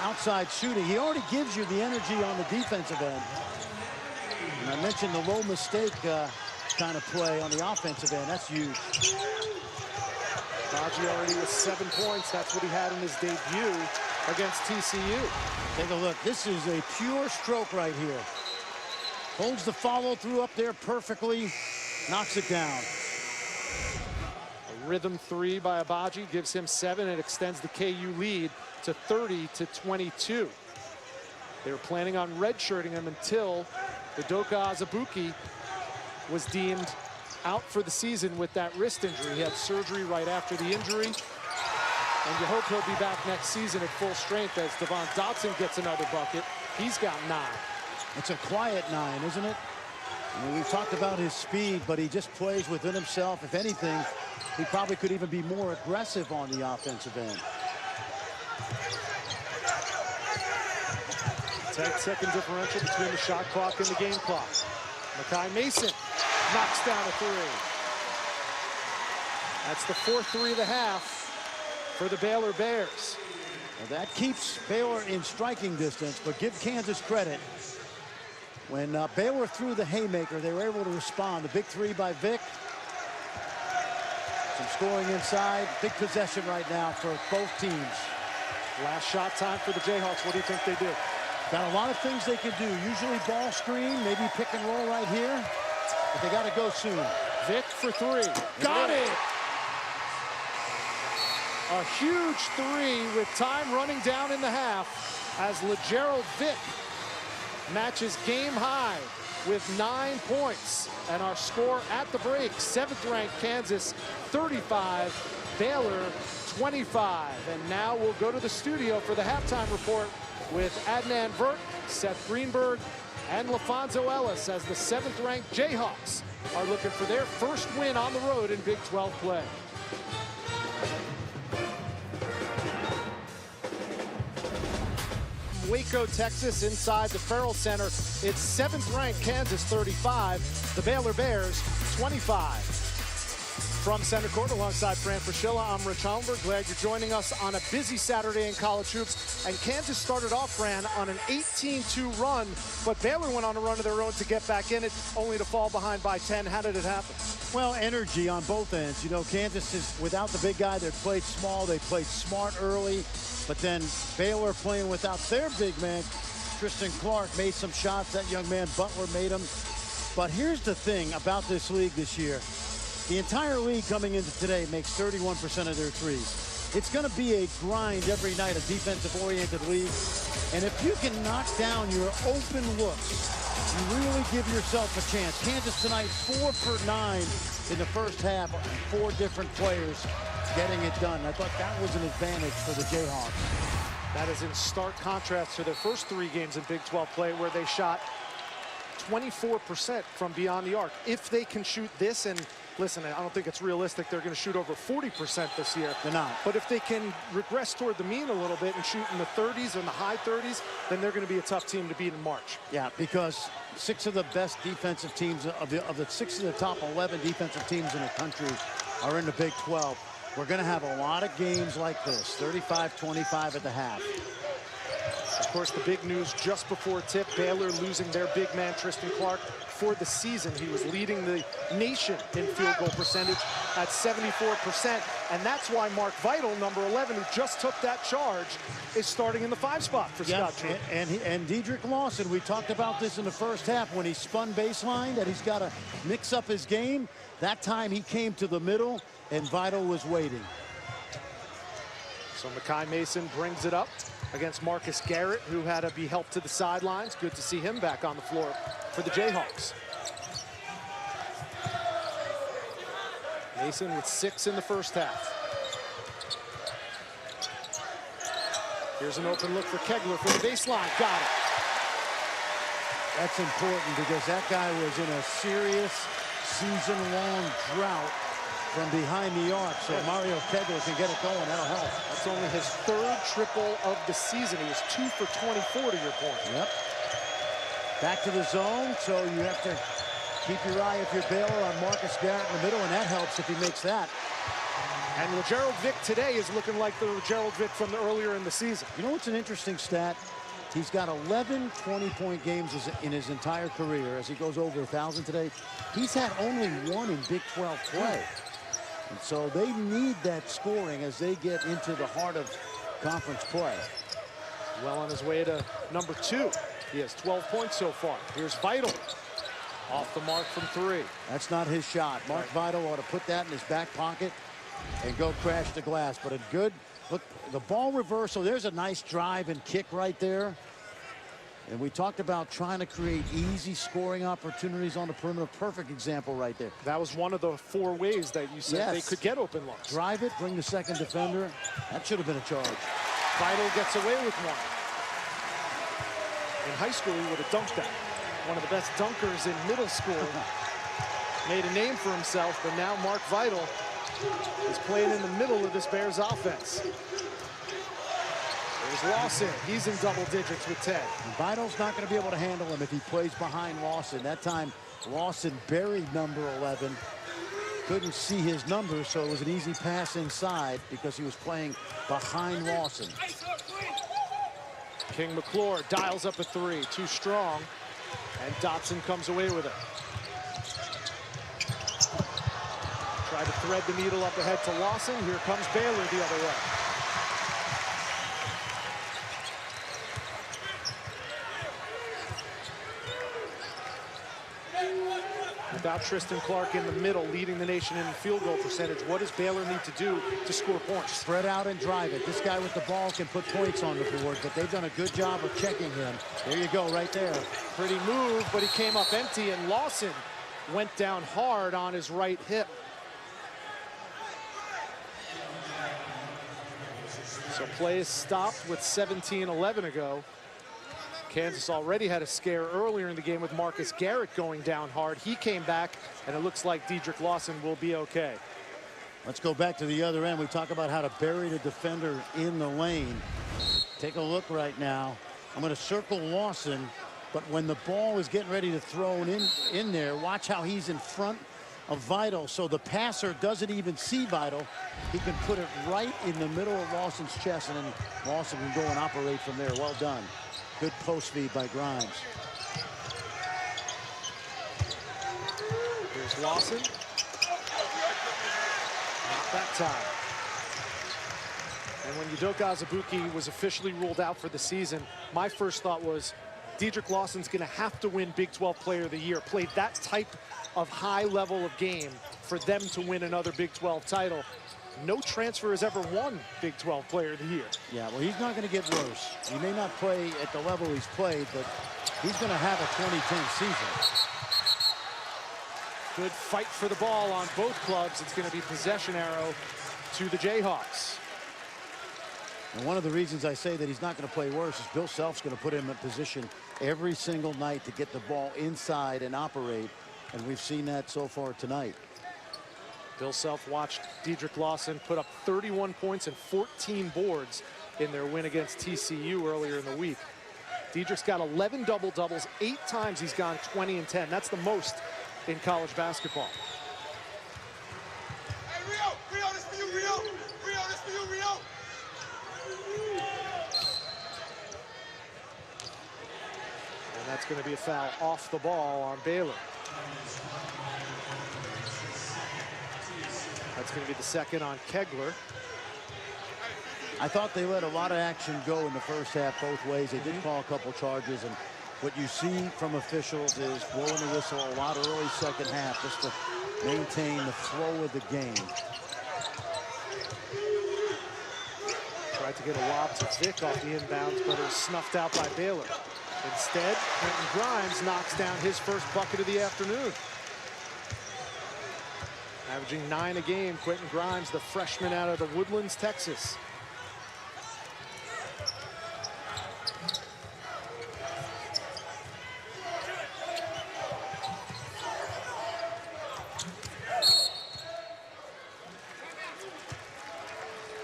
outside shooting, he already gives you the energy on the defensive end. And I mentioned the low mistake kind of play on the offensive end. That's huge. Abaji already with 7 points. That's what he had in his debut against TCU. Take a look. This is a pure stroke right here. Holds the follow through up there perfectly, knocks it down. A rhythm 3 by Abaji gives him 7. It extends the KU lead to 30-22. They were planning on redshirting him until Udoka Azubuike was deemed out for the season with that wrist injury. He had surgery right after the injury, and you hope he'll be back next season at full strength as Devon Dotson gets another bucket. He's got 9. It's a quiet 9, isn't it? I mean, we've talked about his speed, but he just plays within himself. If anything, he probably could even be more aggressive on the offensive end. 10-second differential between the shot clock and the game clock. Makai Mason knocks down a 3. That's the 4th 3 of the half for the Baylor Bears. Well, that keeps Baylor in striking distance, but give Kansas credit. When Baylor threw the haymaker, they were able to respond. The big 3 by Vick. Some scoring inside. Big possession right now for both teams. Last shot time for the Jayhawks. What do you think they do? Got a lot of things they can do. Usually ball screen, maybe pick and roll right here. But they got to go soon. Vick for 3. Got it! A huge 3 with time running down in the half as LeGerald Vick matches game high with 9 points. And our score at the break, 7th-ranked Kansas 35, Baylor 25. And now we'll go to the studio for the halftime report with Adnan Vert, Seth Greenberg, and LaFonso Ellis as the 7th-ranked Jayhawks are looking for their first win on the road in Big 12 play. Waco, Texas, inside the Farrell Center. It's 7th-ranked Kansas 35, the Baylor Bears 25. From center court alongside Fran Fraschilla, I'm Rich Holmberg. Glad you're joining us on a busy Saturday in college hoops. And Kansas started off, Fran, on an 18-2 run, but Baylor went on a run of their own to get back in it, only to fall behind by 10. How did it happen? Well, energy on both ends. You know, Kansas is without the big guy. They played small. They played smart early. But then Baylor playing without their big man, Tristan Clark, made some shots. That young man, Butler, made them. But here's the thing about this league this year. The entire league coming into today makes 31% of their threes. It's going to be a grind every night, a defensive-oriented league. And if you can knock down your open looks, you really give yourself a chance. Kansas tonight, 4 for 9 in the first half. 4 different players getting it done. I thought that was an advantage for the Jayhawks. That is in stark contrast to their first 3 games in Big 12 play, where they shot 24% from beyond the arc. If they can shoot this, and listen, I don't think it's realistic they're going to shoot over 40% this year. They're not. But if they can regress toward the mean a little bit and shoot in the 30s and the high 30s, then they're going to be a tough team to beat in March. Yeah, because 6 of the best defensive teams, of the 6 of the top 11 defensive teams in the country are in the Big 12. We're going to have a lot of games like this, 35-25 at the half. Of course, the big news just before tip, Baylor losing their big man, Tristan Clark, for the season. He was leading the nation in field goal percentage at 74%. And that's why Mark Vital, number 11, who just took that charge, is starting in the 5 spot for Scott Drew. And Dedrick Lawson, we talked about this in the first half when he spun baseline, that he's got to mix up his game. That time he came to the middle, and Vital was waiting. So Makai Mason brings it up against Marcus Garrett, who had to be helped to the sidelines. Good to see him back on the floor for the Jayhawks. Mason with 6 in the first half. Here's an open look for Kegler for the baseline. Got it. That's important because that guy was in a serious season-long drought from behind the arc, so Mario Kegler can get it going. That'll help. That's only his 3rd triple of the season. He was 2 for 24 to your point. Yep. Back to the zone, so you have to keep your eye, if you're Baylor, on Marcus Garrett in the middle, and that helps if he makes that. And LeGerald Vick today is looking like the LeGerald Vick from earlier in the season. You know what's an interesting stat? He's got 11 20-point games in his entire career. As he goes over 1,000 today, he's had only 1 in Big 12 play. And so they need that scoring as they get into the heart of conference play. Well on his way to number 2. He has 12 points so far. Here's Vital. Off the mark from 3. That's not his shot. Mark Vital ought to put that in his back pocket and go crash the glass. But a good, look, the ball reversal. There's a nice drive and kick right there. And we talked about trying to create easy scoring opportunities on the perimeter. Perfect example right there. That was one of the 4 ways that you said they could get open looks. Drive it, bring the second defender. That should have been a charge. Vital gets away with 1. In high school, he would have dunked that. One of the best dunkers in middle school. Made a name for himself, but now Mark Vital is playing in the middle of this Bears offense. There's Lawson. He's in double digits with 10. And Vital's not going to be able to handle him if he plays behind Lawson. That time, Lawson buried number 11. Couldn't see his number, so it was an easy pass inside because he was playing behind Lawson. King McClure dials up a 3. Too strong. And Dotson comes away with it. Try to thread the needle up ahead to Lawson. Here comes Baylor the other way. Without Tristan Clark in the middle, leading the nation in field goal percentage, what does Baylor need to do to score points? Spread out and drive it. This guy with the ball can put points on the board, but they've done a good job of checking him. There you go, right there. Pretty move, but he came up empty, and Lawson went down hard on his right hip. So play is stopped with 17-11 ago. Kansas already had a scare earlier in the game with Marcus Garrett going down hard. He came back, and it looks like Dedrick Lawson will be okay. Let's go back to the other end. We talk about how to bury the defender in the lane. Take a look right now. I'm going to circle Lawson, but when the ball is getting ready to throw in there, watch how he's in front of Vital, so the passer doesn't even see Vital. He can put it right in the middle of Lawson's chest, and then Lawson can go and operate from there. Well done. Good post feed by Grimes. Here's Lawson. Not that time. And when Udoka Azubuike was officially ruled out for the season, my first thought was Dedrick Lawson's going to have to win Big 12 Player of the Year. Played that type of high level of game for them to win another Big 12 title. no transfer has ever won Big 12 Player of the Year. Yeah, well, he's not going to get worse. He may not play at the level he's played, but he's going to have a 2010 season. Good fight for the ball on both clubs. It's going to be possession arrow to the Jayhawks. And one of the reasons I say that he's not going to play worse is Bill Self's going to put him in position every single night to get the ball inside and operate. And we've seen that so far tonight. Bill Self watched Dedrick Lawson put up 31 points and 14 boards in their win against TCU earlier in the week. Dedrick's got 11 double-doubles. 8 times he's gone 20 and 10. That's the most in college basketball. Hey, Rio, this for you, Rio. Rio, this for you, Rio. And that's going to be a foul off the ball on Baylor. That's going to be the second on Kegler. I thought they let a lot of action go in the first half both ways. They did call a couple charges, and what you see from officials is blowing the whistle a lot early second half just to maintain the flow of the game. Tried to get a lob to Vick off the inbounds, but it was snuffed out by Baylor. Instead, Quentin Grimes knocks down his first bucket of the afternoon. Averaging 9 a game, Quentin Grimes, the freshman out of the Woodlands, Texas.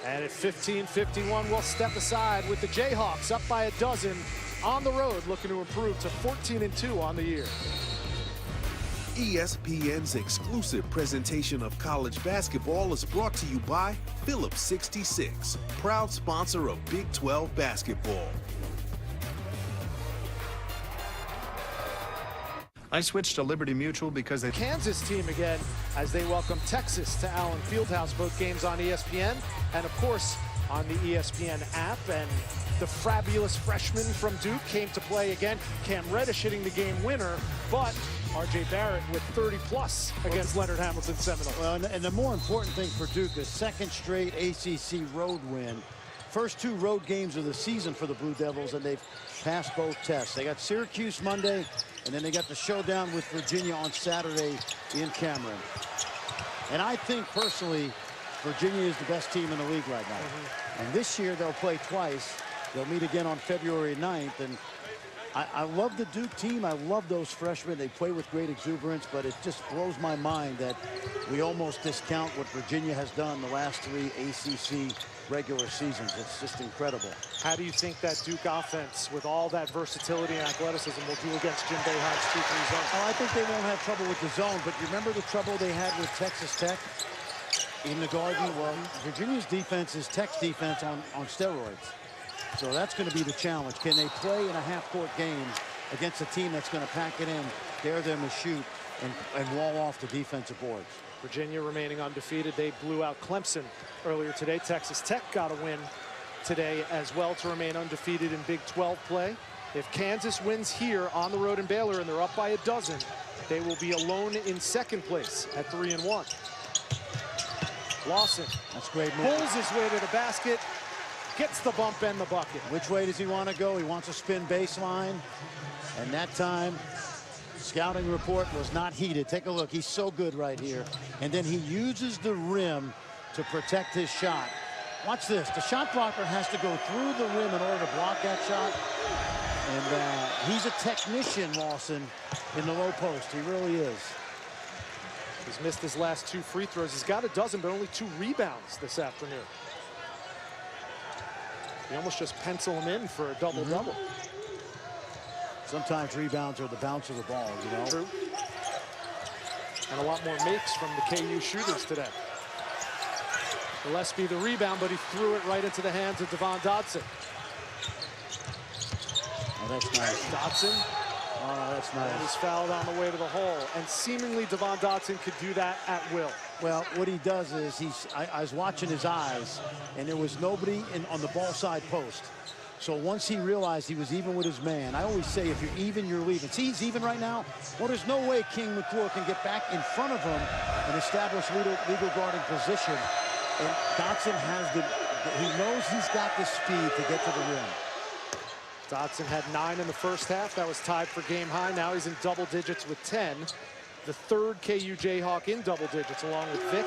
And at 15-51, we'll step aside with the Jayhawks up by a dozen on the road, looking to improve to 14-2 on the year. ESPN's exclusive presentation of college basketball is brought to you by Phillips 66, proud sponsor of Big 12 basketball. I switched to Liberty Mutual because they... Kansas team again as they welcome Texas to Allen Fieldhouse, both games on ESPN and of course on the ESPN app. And the fabulous freshman from Duke came to play again. Cam Reddish hitting the game winner, but RJ Barrett with 30+ against Leonard Hamilton Seminoles. Well, and the more important thing for Duke is second straight ACC road win. First 2 road games of the season for the Blue Devils, and they've passed both tests. They got Syracuse Monday, and then they got the showdown with Virginia on Saturday in Cameron. And I think personally, Virginia is the best team in the league right now. And this year they'll play twice. They'll meet again on February 9th. And I love the Duke team. I love those freshmen. They play with great exuberance, but it just blows my mind that we almost discount what Virginia has done the last 3 ACC regular seasons. It's just incredible. How do you think that Duke offense, with all that versatility and athleticism, will do against Jim Boeheim's 2-3 zone? Oh, I think they won't have trouble with the zone, but you remember the trouble they had with Texas Tech in the Garden? Well, Virginia's defense is Tech's defense on steroids. So that's going to be the challenge. Can they play in a half-court game against a team that's going to pack it in, dare them to shoot, and wall off the defensive boards? Virginia remaining undefeated. They blew out Clemson earlier today. Texas Tech got a win today as well to remain undefeated in Big 12 play. If Kansas wins here on the road in Baylor and they're up by a dozen, they will be alone in second place at 3-1. Lawson. That's great move. Pulls his way to the basket, gets the bump and the bucket. Which way does he want to go? He wants to spin baseline, and that time scouting report was not heeded. Take a look. He's so good right here. And then he uses the rim to protect his shot. Watch this. The shot blocker has to go through the rim in order to block that shot. And he's a technician, Lawson, in the low post. He really is. He's missed his last 2 free throws. He's got a dozen, but only 2 rebounds this afternoon. You almost just pencil him in for a double-double. Sometimes rebounds are the bounce of the ball, you know. True. And a lot more makes from the KU shooters today. Gillespie the rebound, but he threw it right into the hands of Devon Dodson. Oh, that's nice. Dodson. Oh, that's nice. And he's fouled on the way to the hole. And seemingly Devon Dodson could do that at will. Well, what he does is I was watching his eyes, and there was nobody on the ball side post. So once he realized he was even with his man, I always say if you're even, you're leaving. See, he's even right now. Well, there's no way King McClure can get back in front of him and establish legal guarding position. And Dotson has he knows he's got the speed to get to the rim. Dotson had 9 in the first half. That was tied for game high. Now he's in double digits with 10. The third KU Jayhawk in double digits, along with Vic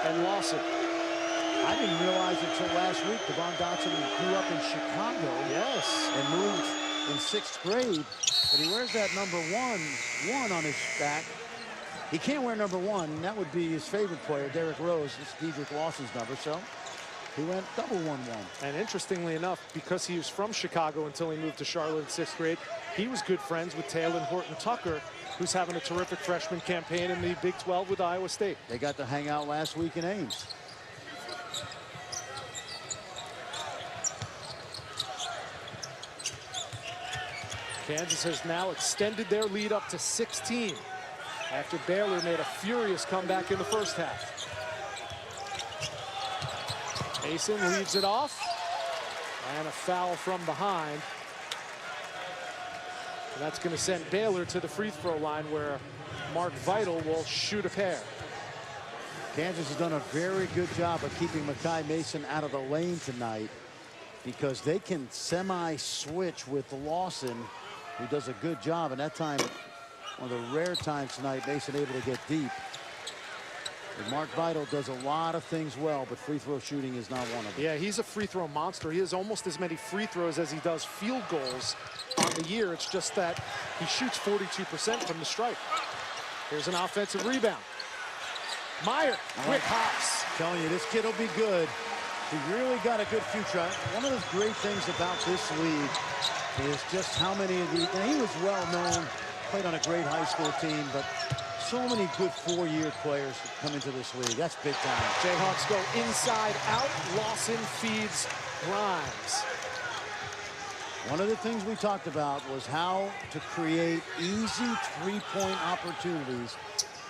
and Lawson. I didn't realize until last week Devon Dotson grew up in Chicago. Yes. And moved in 6th grade. But he wears that number one on his back. He can't wear number 1. That would be his favorite player, Derrick Rose. This is Dedrick Lawson's number. So he went double 1-1. And interestingly enough, because he was from Chicago until he moved to Charlotte in 6th grade, he was good friends with Taylor Horton-Tucker, who's having a terrific freshman campaign in the Big 12 with Iowa State. They got to hang out last week in Ames. Kansas has now extended their lead up to 16 after Baylor made a furious comeback in the first half. Mason leaves it off, and a foul from behind. And that's going to send Baylor to the free throw line, where Mark Vital will shoot a pair. Kansas has done a very good job of keeping Makai Mason out of the lane tonight, because they can semi-switch with Lawson, who does a good job. And that time, one of the rare times tonight, Mason able to get deep. And Mark Vital does a lot of things well, but free throw shooting is not one of them. Yeah, he's a free throw monster. He has almost as many free throws as he does field goals on the year. It's just that he shoots 42% from the stripe. Here's an offensive rebound. Meyer, quick hops. Telling you, this kid will be good. He really got a good future. One of the great things about this league is just how many of these, and he was well known, played on a great high school team, but so many good 4-year players come into this league. That's big time. Jayhawks go inside out. Lawson feeds Grimes. One of the things we talked about was how to create easy three-point opportunities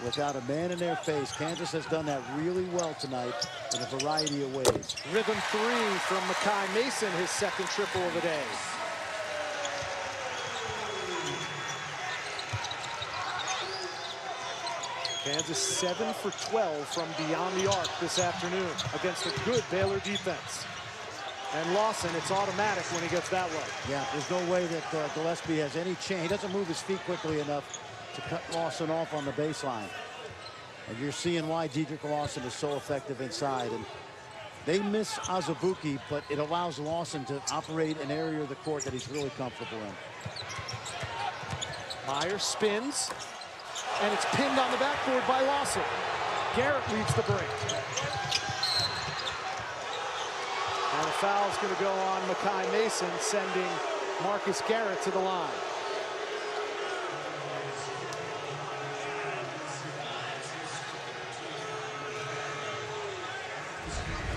without a man in their face. Kansas has done that really well tonight in a variety of ways. Rhythm 3 from Makai Mason, his second triple of the day. Kansas 7 for 12 from beyond the arc this afternoon against a good Baylor defense. And Lawson, it's automatic when he gets that way. Yeah, there's no way that Gillespie has any chance. He doesn't move his feet quickly enough to cut Lawson off on the baseline. And you're seeing why Dedrick Lawson is so effective inside. And they miss Azubuike, but it allows Lawson to operate an area of the court that he's really comfortable in. Meyer spins, and it's pinned on the backboard by Lawson. Garrett leads the break. And a foul's going to go on Makai Mason, sending Marcus Garrett to the line.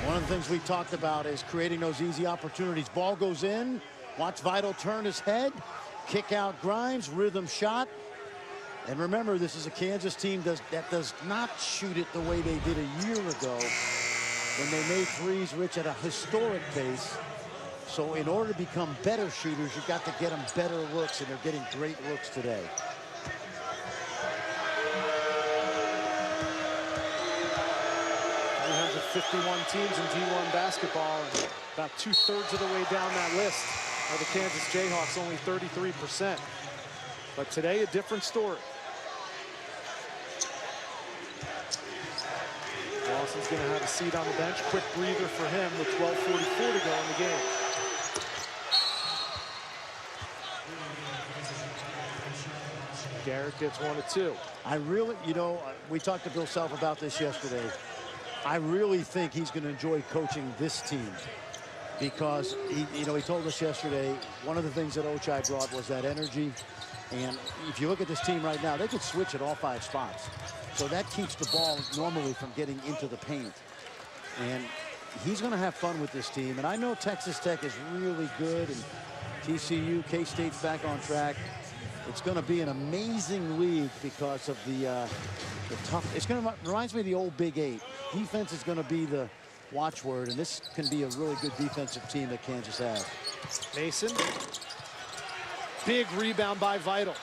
One of the things we talked about is creating those easy opportunities. Ball goes in, watch Vital turn his head, kick out Grimes, rhythm shot. And remember, this is a Kansas team that does not shoot it the way they did a year ago when they made threes, Rich, at a historic pace. So in order to become better shooters, you've got to get them better looks, and they're getting great looks today. Of 51 teams in D1 basketball, and about 2/3 of the way down that list are the Kansas Jayhawks, only 33%. But today, a different story. Lawson's going to have a seat on the bench. Quick breather for him with 12:44 to go in the game. Garrett gets 1 of 2. I really, we talked to Bill Self about this yesterday. I really think he's going to enjoy coaching this team, because he told us yesterday one of the things that Ochai brought was that energy. And if you look at this team right now, they could switch at all 5 spots. So that keeps the ball normally from getting into the paint. And he's going to have fun with this team. And I know Texas Tech is really good, and TCU, K-State's back on track. It's going to be an amazing league because of the tough. It's going to reminds me of the old Big 8. Defense is going to be the watchword, and this can be a really good defensive team that Kansas has. Mason, big rebound by Vital.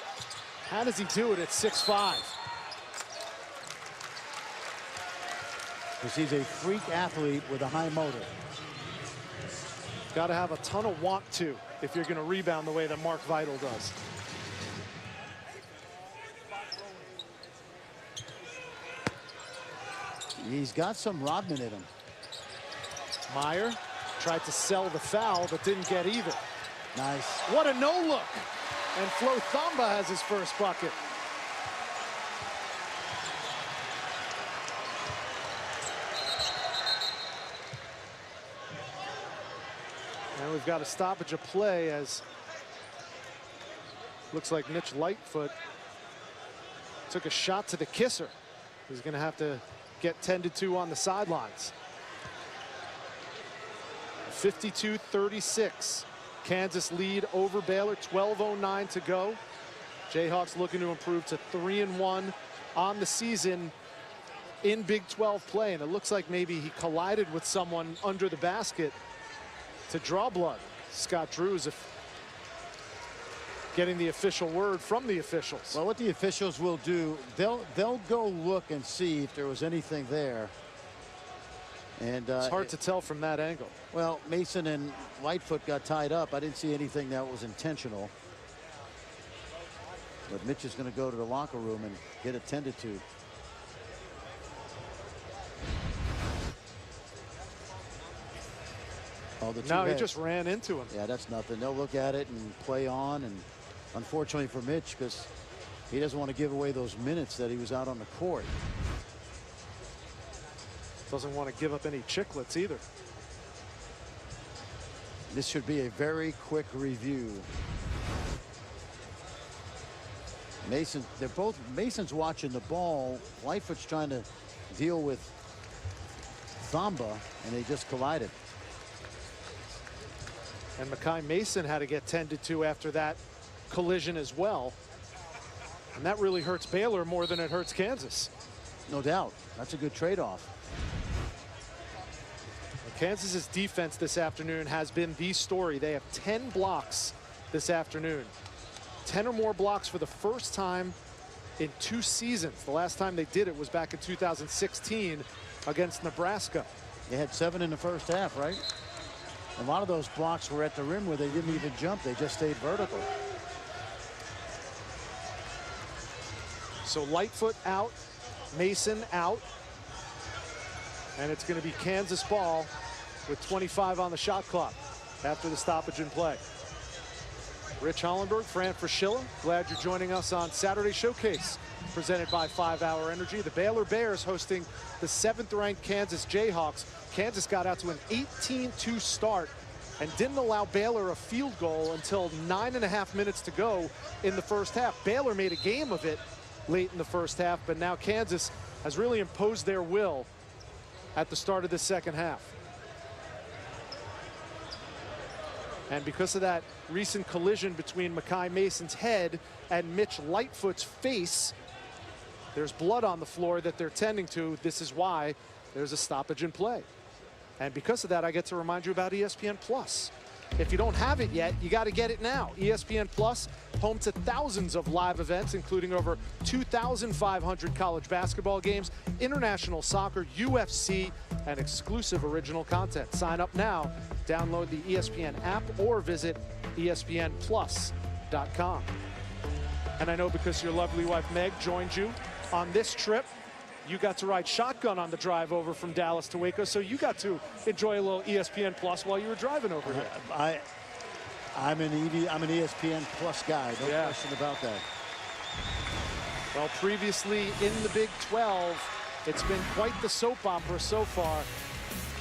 How does he do it at 6'5"? because he's a freak athlete with a high motor. Got to have a ton of want to if you're going to rebound the way that Mark Vital does. He's got some Rodman in him. Meyer tried to sell the foul, but didn't get either. Nice. What a no-look. And Flo Thamba has his first bucket. And we've got a stoppage of play as looks like Mitch Lightfoot took a shot to the kisser. He's going to have to get tended to on the sidelines. 52-36. Kansas lead over Baylor, 12:09 to go. Jayhawks looking to improve to 3-1 on the season in Big 12 play. And it looks like maybe he collided with someone under the basket to draw blood. Scott Drews getting the official word from the officials. Well, what the officials will do, they'll go look and see if there was anything there. And it's hard to tell from that angle. Well, Mason and Lightfoot got tied up. I didn't see anything that was intentional. But Mitch is going to go to the locker room and get attended to. Oh, no, he just ran into him. Yeah, that's nothing. They'll look at it and play on. And unfortunately for Mitch, because he doesn't want to give away those minutes that he was out on the court. Doesn't want to give up any chicklets either. This should be a very quick review. Mason's watching the ball. Lightfoot's trying to deal with Thamba, and they just collided. And Makai Mason had to get tended to after that collision as well. And that really hurts Baylor more than it hurts Kansas. No doubt. That's a good trade-off. Kansas's defense this afternoon has been the story. They have 10 blocks this afternoon. 10 or more blocks for the first time in 2 seasons. The last time they did it was back in 2016 against Nebraska. They had 7 in the first half, right? A lot of those blocks were at the rim where they didn't even jump. They just stayed vertical. So Lightfoot out, Mason out. And it's going to be Kansas ball with 25 on the shot clock after the stoppage in play. Rich Hollenberg, Fran Fraschilla, glad you're joining us on Saturday Showcase, presented by 5 Hour Energy. The Baylor Bears hosting the 7th-ranked Kansas Jayhawks. Kansas got out to an 18-2 start and didn't allow Baylor a field goal until 9.5 minutes to go in the first half. Baylor made a game of it late in the first half, but now Kansas has really imposed their will at the start of the second half. And because of that recent collision between Makai Mason's head and Mitch Lightfoot's face, there's blood on the floor that they're tending to. This is why there's a stoppage in play. And because of that, I get to remind you about ESPN Plus. If you don't have it yet, you got to get it now. ESPN Plus, home to thousands of live events, including over 2,500 college basketball games, international soccer, UFC, and exclusive original content. Sign up now, download the ESPN app, or visit ESPNplus.com. And I know because your lovely wife Meg joined you on this trip, you got to ride shotgun on the drive over from Dallas to Waco, so you got to enjoy a little ESPN Plus while you were driving over here. I'm an ESPN Plus guy, no question about that. Well, previously in the Big 12, it's been quite the soap opera so far.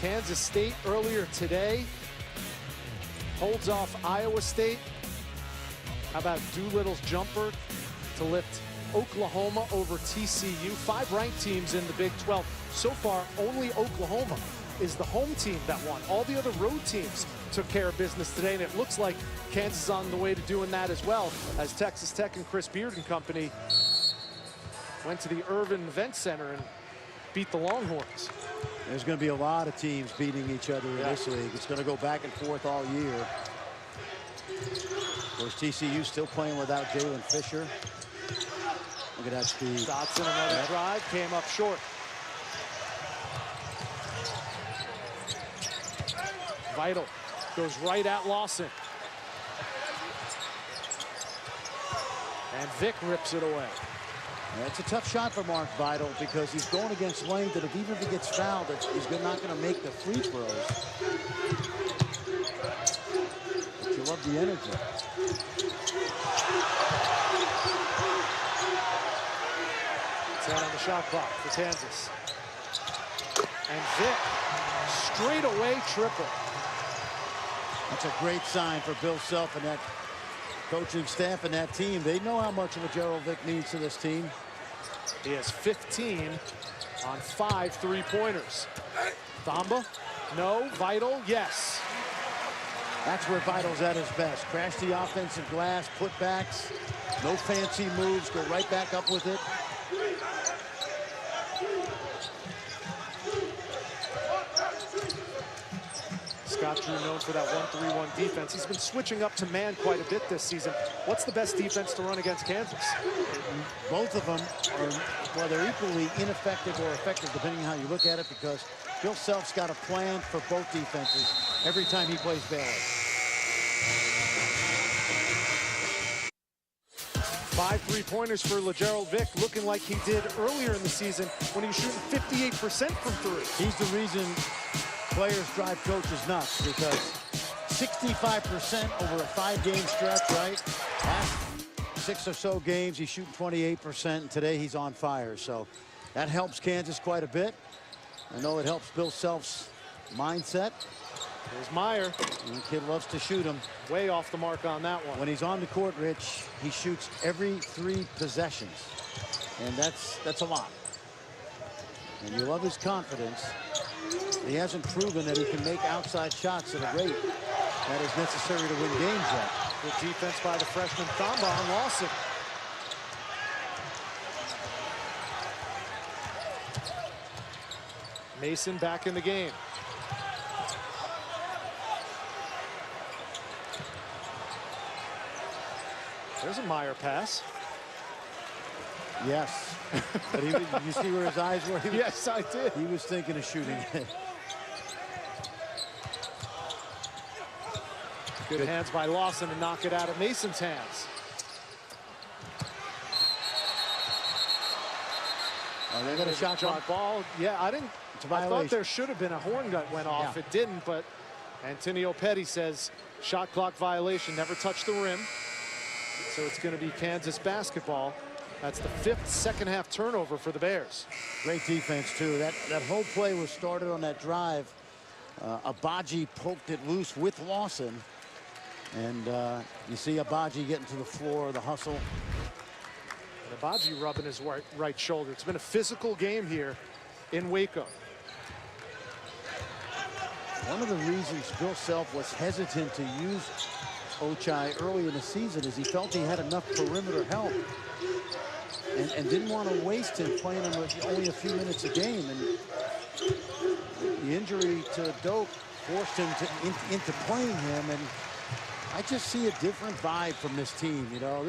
Kansas State earlier today holds off Iowa State. How about Doolittle's jumper to lift Oklahoma over TCU? 5 ranked teams in the Big 12. So far, only Oklahoma is the home team that won. All the other road teams took care of business today, and it looks like Kansas is on the way to doing that as well, as Texas Tech and Chris Beard and company went to the Irvin Event Center and beat the Longhorns. There's going to be a lot of teams beating each other in this league. It's going to go back and forth all year. Of course, TCU still playing without Jalen Fisher. Look at that speed. Dotson, another drive, came up short. Vital goes right at Lawson. And Vic rips it away. It's a tough shot for Mark Vital because he's going against lane that if even if he gets fouled, he's not going to make the free throws. But you love the energy. 10 on the shot clock for Kansas. And Vic, straight away triple. That's a great sign for Bill Self and that coaching staff and that team. They know how much of a Gerald Vic means to this team. He has 15 on 5 3-pointers. Thamba, no. Vital, yes. That's where Vital's at his best. Crash the offensive glass, putbacks, no fancy moves, go right back up with it. Scott Drew known for that 1-3-1 defense. He's been switching up to man quite a bit this season. What's the best defense to run against Kansas? Both of them are, well, they're equally ineffective or effective depending on how you look at it, because Bill Self's got a plan for both defenses every time he plays Baylor. 5 3-pointers for LeGerald Vic, looking like he did earlier in the season when he was shooting 58% from 3. He's the reason players drive coaches nuts, because 65% over a 5-game stretch, right? Last 6 or so games, he's shooting 28%, and today he's on fire. So that helps Kansas quite a bit. I know it helps Bill Self's mindset. Here's Meyer. And the kid loves to shoot him. Way off the mark on that one. When he's on the court, Rich, he shoots every 3 possessions. And that's a lot. And you love his confidence. He hasn't proven that he can make outside shots at a rate that is necessary to win games yet. Good defense by the freshman Thamba on Lawson. Mason back in the game. There's a Meyer pass. Yes. But you see where his eyes were? Yes, I did. He was thinking of shooting it. Good hands by Lawson to knock it out of Mason's hands. Oh, they got a shot Jump clock. ball. Yeah, I thought there should have been a horn that went off. Yeah. It didn't, but Antonio Petty says shot clock violation, never touched the rim. So it's going to be Kansas basketball. That's the 5th second-half turnover for the Bears. Great defense, too. That whole play was started on that drive. Abaji poked it loose with Lawson. And you see Abaji getting to the floor, the hustle. And Abaji rubbing his right shoulder. It's been a physical game here in Waco. One of the reasons Bill Self was hesitant to use Ochai early in the season is he felt he had enough perimeter help. And didn't want to waste him playing him with only a few minutes a game. And the injury to Doak forced him into playing him. And I just see a different vibe from this team. You know,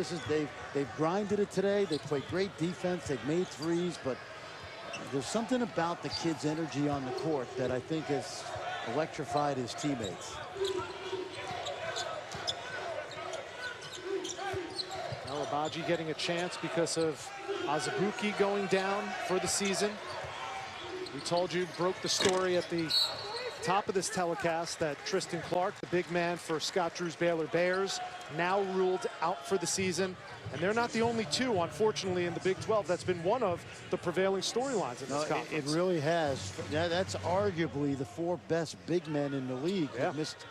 they've grinded it today. They played great defense. They've made threes, but there's something about the kid's energy on the court that I think has electrified his teammates. Abaji getting a chance because of Azubuike going down for the season. We told you, broke the story at the top of this telecast that Tristan Clark, the big man for Scott Drew's Baylor Bears, now ruled out for the season. And they're not the only two, unfortunately, in the Big 12. That's been one of the prevailing storylines in this conference. It really has. That's arguably the 4 best big men in the league. Yeah. Missed,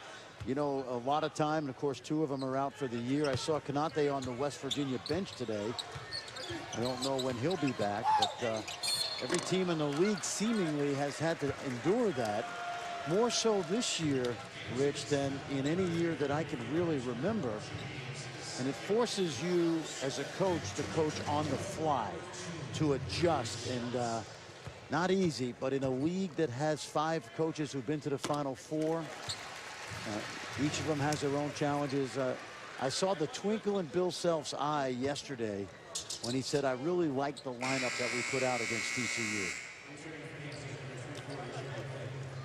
you know, a lot of time. And, of course, 2 of them are out for the year. I saw Konate on the West Virginia bench today. I don't know when he'll be back, but every team in the league seemingly has had to endure that. More so this year, Rich, than in any year that I can really remember. And it forces you as a coach to coach on the fly, to adjust. And not easy, but in a league that has 5 coaches who've been to the Final Four, each of them has their own challenges. I saw the twinkle in Bill Self's eye yesterday when he said, I really like the lineup that we put out against TCU.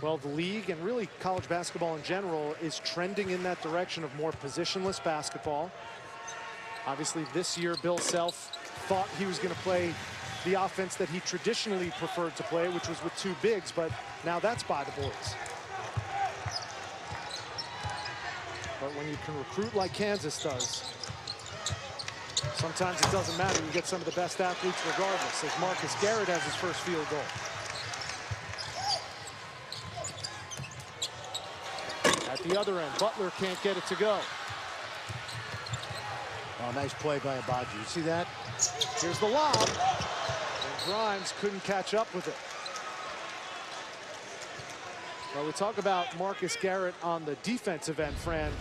Well, the league and really college basketball in general is trending in that direction of more positionless basketball. Obviously, this year, Bill Self thought he was going to play the offense that he traditionally preferred to play, which was with two bigs, but now that's by the boards. But when you can recruit like Kansas does, sometimes it doesn't matter. You get some of the best athletes regardless, as Marcus Garrett has his first field goal. At the other end, Butler can't get it to go. Oh, nice play by Abaji. You see that? Here's the lob. And Grimes couldn't catch up with it. Well, we talk about Marcus Garrett on the defensive end, Fran.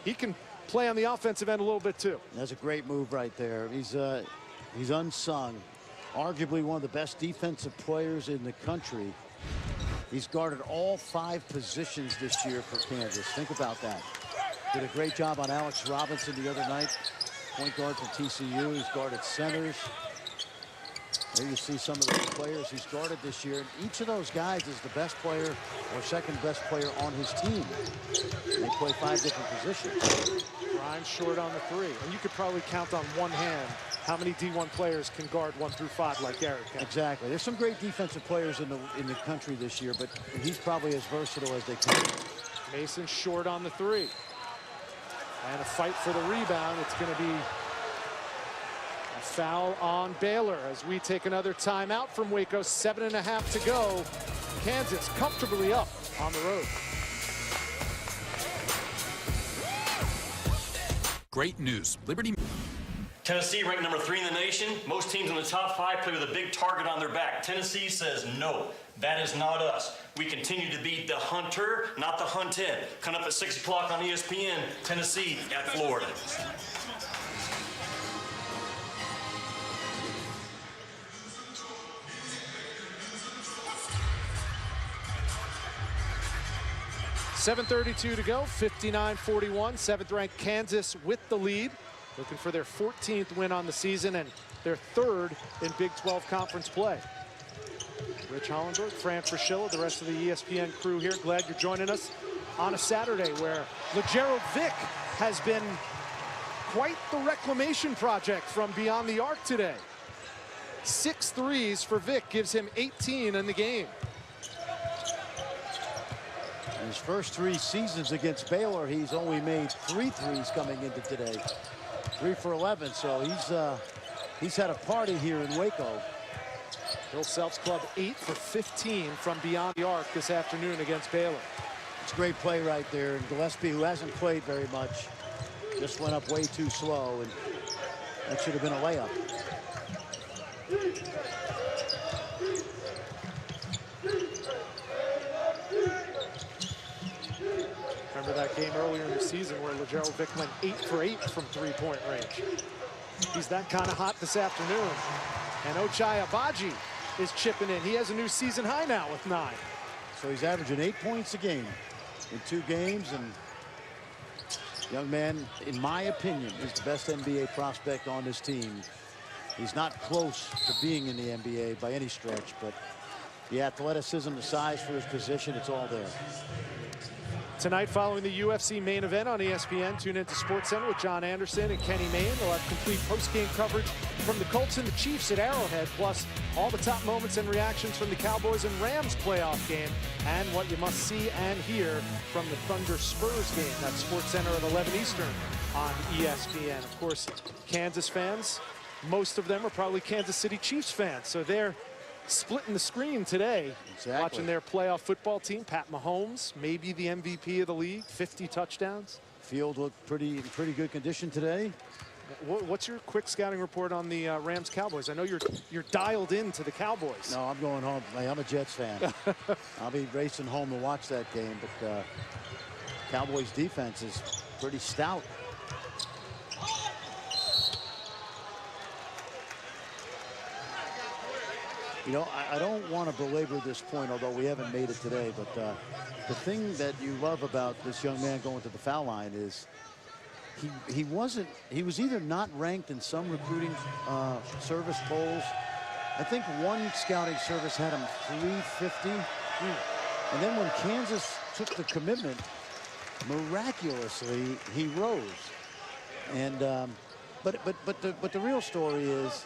He can play on the offensive end a little bit too. That's a great move right there. He's unsung. Arguably one of the best defensive players in the country. He's guarded all 5 positions this year for Kansas. Think about that. Did a great job on Alex Robinson the other night. Point guard from TCU. He's guarded centers. There you see some of the players he's guarded this year. And each of those guys is the best player or second best player on his team. They play 5 different positions. Grimes short on the 3. And you could probably count on one hand how many D1 players can guard 1 through 5 like Garrett can. Exactly. There's some great defensive players in the country this year, but he's probably as versatile as they come. Mason short on the 3. And a fight for the rebound. It's going to be a foul on Baylor as we take another timeout from Waco. 7.5 to go. Kansas comfortably up on the road. Great news. Liberty. Tennessee ranked number 3 in the nation. Most teams in the top 5 play with a big target on their back. Tennessee says no, that is not us. We continue to be the hunter, not the hunted. Coming up at 6 o'clock on ESPN, Tennessee at Florida. .732 to go, 59-41. 7th-ranked Kansas with the lead. Looking for their 14th win on the season and their 3rd in Big 12 conference play. Rich Hollenberg, Fran Fraschilla, the rest of the ESPN crew here. Glad you're joining us on a Saturday where LeGerald Vick has been quite the reclamation project from beyond the arc today. 6 threes for Vick gives him 18 in the game. In his first 3 seasons against Baylor, he's only made 3 threes coming into today. 3 for 11, so he's had a party here in Waco. Bill Self's club 8 for 15 from beyond the arc this afternoon against Baylor. It's a great play right there. And Gillespie, who hasn't played very much, just went up way too slow, and that should have been a layup. Remember that game earlier in the season where LeGerald Vick went 8 for 8 from 3-point range. He's that kind of hot this afternoon. And Ochai Agbaji is chipping in. He has a new season high now with 9. So he's averaging 8 points a game in 2 games. And young man, in my opinion, is the best NBA prospect on this team. He's not close to being in the NBA by any stretch, but the athleticism, the size for his position, it's all there. Tonight, following the UFC main event on ESPN, tune into SportsCenter with John Anderson and Kenny Mayne. They'll have complete post-game coverage from the Colts and the Chiefs at Arrowhead, plus all the top moments and reactions from the Cowboys and Rams playoff game, and what you must see and hear from the Thunder Spurs game. That's SportsCenter at 11 Eastern on ESPN. Of course, Kansas fans, most of them are probably Kansas City Chiefs fans, so they're splitting the screen today, watching their playoff football team. Pat Mahomes, maybe the MVP of the league, 50 touchdowns. Field looked in pretty good condition today. What's your quick scouting report on the Rams Cowboys? I know you're dialed into the Cowboys. No, I'm going home. I'm a Jets fan. I'll be racing home to watch that game, but Cowboys defense is pretty stout. You know, I don't want to belabor this point, although we haven't made it today, but the thing that you love about this young man going to the foul line is he was either not ranked in some recruiting service polls. I think one scouting service had him 350. And then when Kansas took the commitment, miraculously, he rose. And but the real story is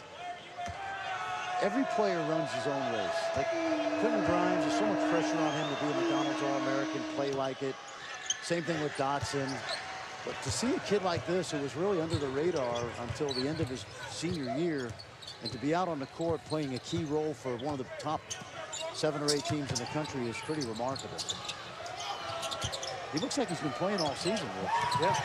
every player runs his own race. Like Quentin Grimes, there's so much pressure on him to be a McDonald's All-American, play like it. Same thing with Dotson. But to see a kid like this who was really under the radar until the end of his senior year, and to be out on the court playing a key role for one of the top 7 or 8 teams in the country is pretty remarkable. He looks like he's been playing all season, Rich. Yeah.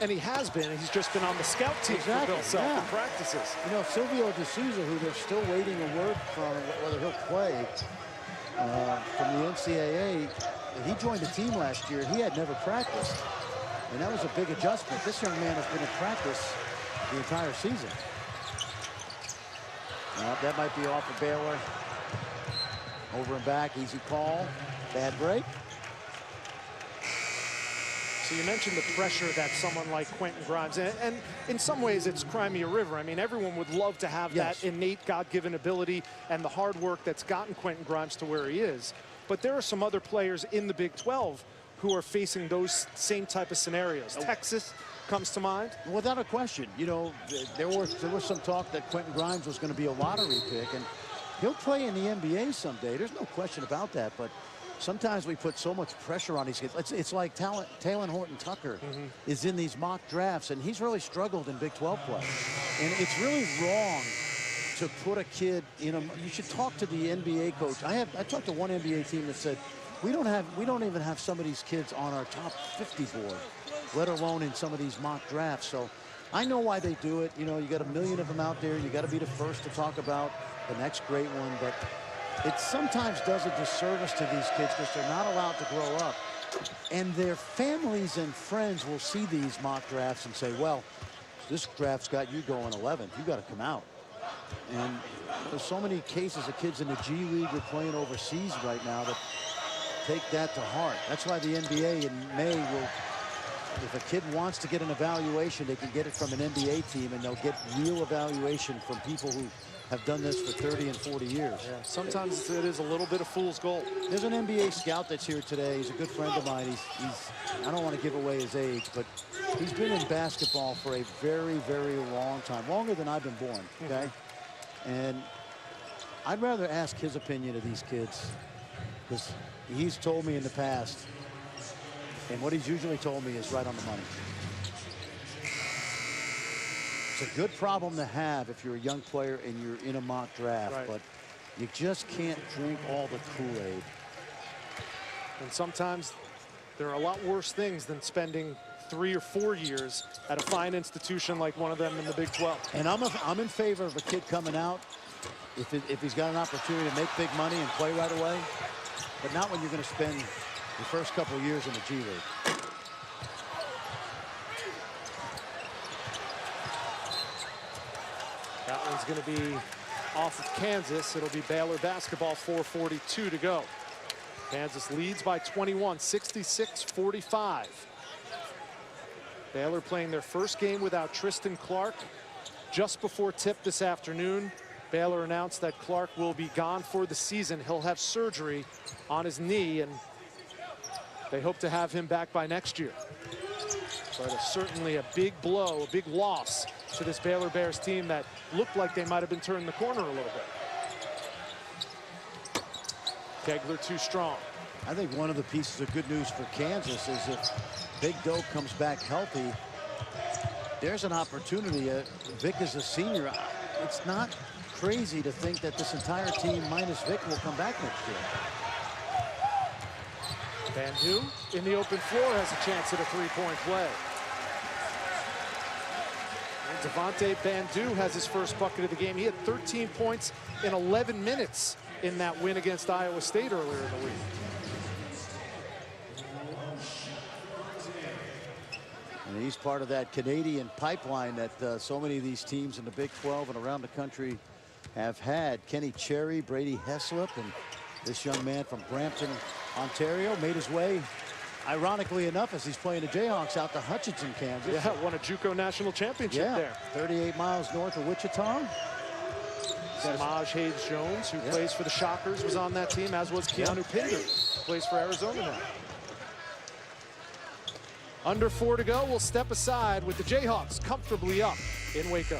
And he has been. He's just been on the scout team for Bill Self in practices. You know, Silvio De Souza, who they're still waiting a word from whether he'll play from the NCAA, he joined the team last year. He had never practiced. And that was a big adjustment. This young man has been in practice the entire season. That might be off of Baylor. Over and back, easy call. Bad break. So you mentioned the pressure that someone like Quentin Grimes, and in some ways it's Crimea River. I mean, everyone would love to have that innate God-given ability and the hard work that's gotten Quentin Grimes to where he is. But there are some other players in the Big 12 who are facing those same type of scenarios. Texas comes to mind. Without a question. You know, there was some talk that Quentin Grimes was going to be a lottery pick, and he'll play in the NBA someday. There's no question about that, but sometimes we put so much pressure on these kids. It's like Talon Horton-Tucker is in these mock drafts, and he's really struggled in Big 12 play. And it's really wrong to put a kid in a... You should talk to the NBA coach. I talked to one NBA team that said, we don't even have some of these kids on our top 50 board, let alone in some of these mock drafts. So I know why they do it. You know, you got a million of them out there. You got to be the first to talk about the next great one, but it sometimes does a disservice to these kids because they're not allowed to grow up. And their families and friends will see these mock drafts and say, well, this draft's got you going 11th. You got to come out. And there's so many cases of kids in the G League or playing overseas right now that take that to heart. That's why the NBA in May will, if a kid wants to get an evaluation, they can get it from an NBA team, and they'll get real evaluation from people who have done this for 30 and 40 years. Yeah, sometimes it is a little bit of fool's gold. There's an NBA scout that's here today. He's a good friend of mine. I don't want to give away his age, but he's been in basketball for a very, very long time, longer than I've been born, okay? And I'd rather ask his opinion of these kids, because he's told me in the past, and what he's usually told me is right on the money. It's a good problem to have if you're a young player and you're in a mock draft, but you just can't drink all the Kool-Aid. And sometimes there are a lot worse things than spending 3 or 4 years at a fine institution like one of them in the Big 12. And I'm in favor of a kid coming out if he's got an opportunity to make big money and play right away, but not when you're going to spend the first couple of years in the G League. That one's going to be off of Kansas. It'll be Baylor basketball, 4:42 to go. Kansas leads by 21, 66-45. Baylor playing their first game without Tristan Clark. Just before tip this afternoon, Baylor announced that Clark will be gone for the season. He'll have surgery on his knee, and they hope to have him back by next year. But certainly a big blow, a big loss to this Baylor Bears team that looked like they might have been turning the corner a little bit. Kegler too strong. I think one of the pieces of good news for Kansas is if Big Doe comes back healthy, there's an opportunity. Vic is a senior. It's not crazy to think that this entire team minus Vic will come back next year. Bandu in the open floor has a chance at a three-point play. And Devontae Bandu has his first bucket of the game. He had 13 points in 11 minutes in that win against Iowa State earlier in the week. And he's part of that Canadian pipeline that so many of these teams in the Big 12 and around the country have had. Kenny Cherry, Brady Heslop, and this young man from Brampton, Ontario, made his way, ironically enough, as he's playing the Jayhawks, out to Hutchinson, Kansas. Yeah, won a JUCO national championship there. 38 miles north of Wichita. Maj Hayes-Jones, who plays for the Shockers, was on that team, as was Keanu Pinder, who plays for Arizona now. Under 4 to go, we'll step aside with the Jayhawks comfortably up in Waco.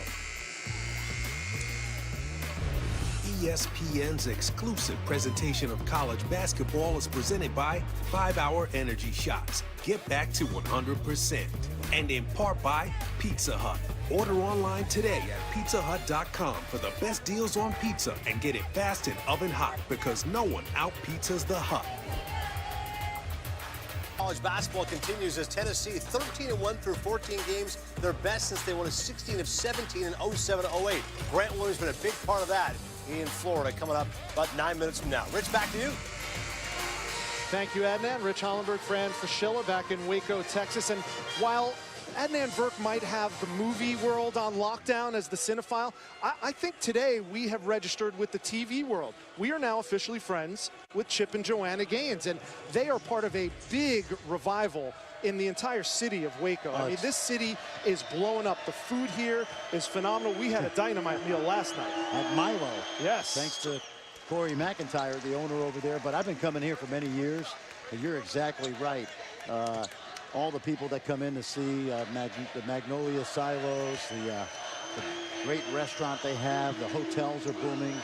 ESPN's exclusive presentation of college basketball is presented by 5 Hour Energy Shots. Get back to 100%. And in part by Pizza Hut. Order online today at pizzahut.com for the best deals on pizza and get it fast and oven hot because no one out-pizzas the Hut. College basketball continues as Tennessee 13-1 through 14 games, their best since they won 16 of 17 in 07-08. Grant Williams been a big part of that in Florida, coming up about 9 minutes from now. Rich, back to you. Thank you, Adnan. Rich Hollenberg, Fran Fraschilla back in Waco, Texas. And while Adnan Virk might have the movie world on lockdown as the cinephile, I think today we have registered with the TV world. We are now officially friends with Chip and Joanna Gaines, and they are part of a big revival in the entire city of Waco. I mean, this city is blowing up. The food here is phenomenal. We had a dynamite meal last night. At Milo. Yes. Thanks to Corey McIntyre, the owner over there. But I've been coming here for many years, and you're exactly right. All the people that come in to see the Magnolia Silos, the great restaurant they have, the hotels are booming.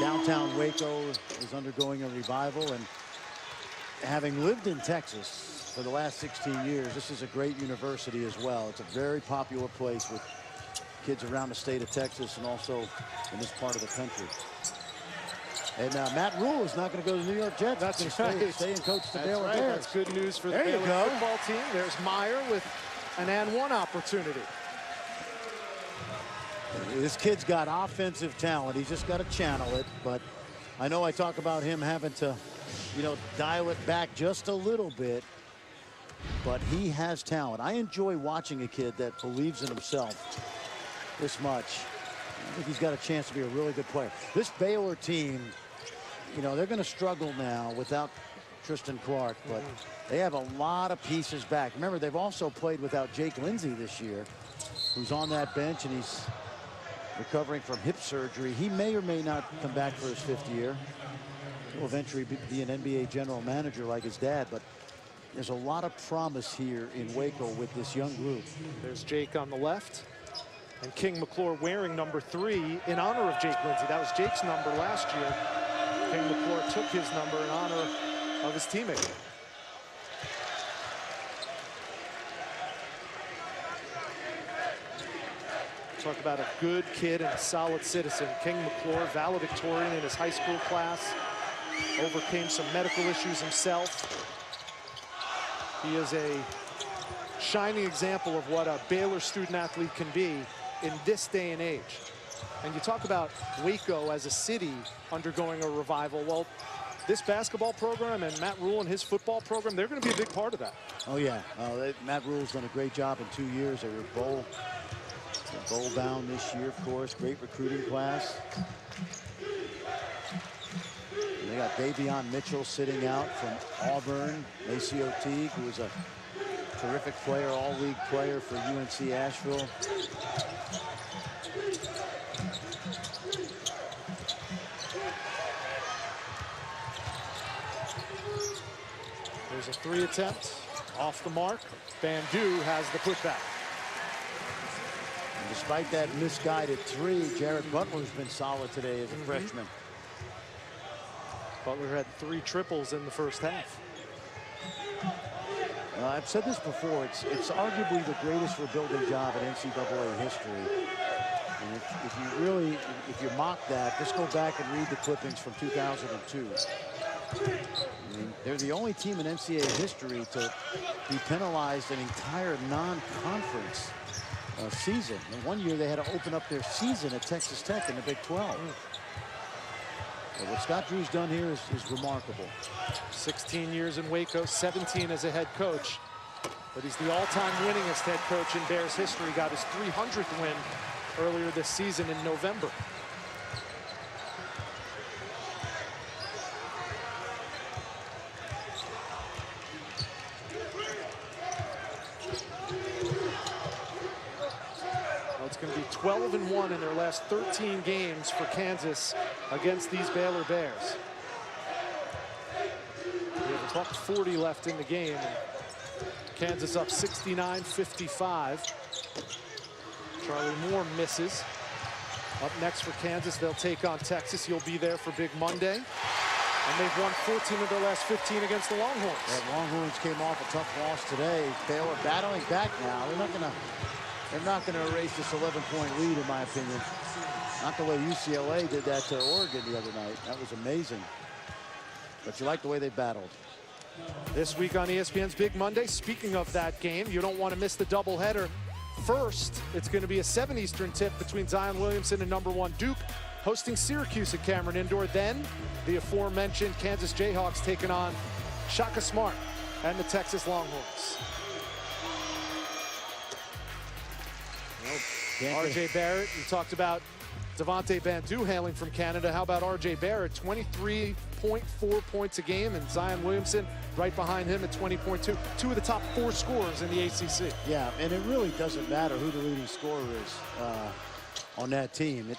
Downtown Waco is undergoing a revival, and having lived in Texas for the last 16 years, this is a great university as well. It's a very popular place with kids around the state of Texas and also in this part of the country. And Matt Rule is not going to go to the New York Jets. That's going to right. stay and coach the Baylor right. Bears. That's good news for the There you Baylor go. football team. There's Meyer with an and one opportunity. This kid's got offensive talent. He's just got to channel it. But I know I talk about him having to, dial it back just a little bit. But he has talent. I enjoy watching a kid that believes in himself this much. I think he's got a chance to be a really good player. This Baylor team, they're going to struggle now without Tristan Clark, but they have a lot of pieces back. Remember, they've also played without Jake Lindsey this year, who's on that bench, and he's recovering from hip surgery. He may or may not come back for his 5th year. He'll eventually be an NBA general manager like his dad, but there's a lot of promise here in Waco with this young group. There's Jake on the left. And King McClure wearing number 3 in honor of Jake Lindsey. That was Jake's number last year. King McClure took his number in honor of his teammate. Talk about a good kid and a solid citizen. King McClure, valedictorian in his high school class. Overcame some medical issues himself. He is a shining example of what a Baylor student athlete can be in this day and age. And you talk about Waco as a city undergoing a revival. Well, this basketball program and Matt Rule and his football program, they're going to be a big part of that. Oh, yeah. Matt Rule's done a great job in 2 years. They were bowl bound this year, of course. Great recruiting class. And they got Davion Mitchell sitting out from Auburn. Maceo Teague, who was a terrific player, all-league player for UNC Asheville. There's a 3 attempt off the mark. Bandu has the putback. And despite that misguided 3, Jared Butler's been solid today as a freshman. Butler had 3 triples in the first half. I've said this before, it's arguably the greatest rebuilding job in NCAA history. And if you mock that, just go back and read the clippings from 2002. I mean, they're the only team in NCAA history to be penalized an entire non-conference season. And one year they had to open up their season at Texas Tech in the Big 12. So what Scott Drew's done here is remarkable. 16 years in Waco, 17 as a head coach. But he's the all-time winningest head coach in Bears history. Got his 300th win earlier this season in November. Well, it's going to be 12-1 in their last 13 games for Kansas against these Baylor Bears. We have $1:40 left in the game. Kansas up 69-55. Charlie Moore misses. Up next for Kansas, they'll take on Texas. You'll be there for Big Monday. And they've won 14 of their last 15 against the Longhorns. The Longhorns came off a tough loss today. Baylor battling back now. They're not gonna erase this 11-point lead, in my opinion. Not the way UCLA did that to Oregon the other night. That was amazing. But you like the way they battled. This week on ESPN's Big Monday, speaking of that game, you don't want to miss the doubleheader. First, it's going to be a 7 Eastern tip between Zion Williamson and #1 Duke, hosting Syracuse at Cameron Indoor. Then, the aforementioned Kansas Jayhawks taking on Shaka Smart and the Texas Longhorns. R.J. Barrett, you talked about Devontae Bandu hailing from Canada. How about R.J. Barrett, 23.4 points a game, and Zion Williamson right behind him at 20.2. Two of the top 4 scorers in the ACC. Yeah, and it really doesn't matter who the leading scorer is on that team.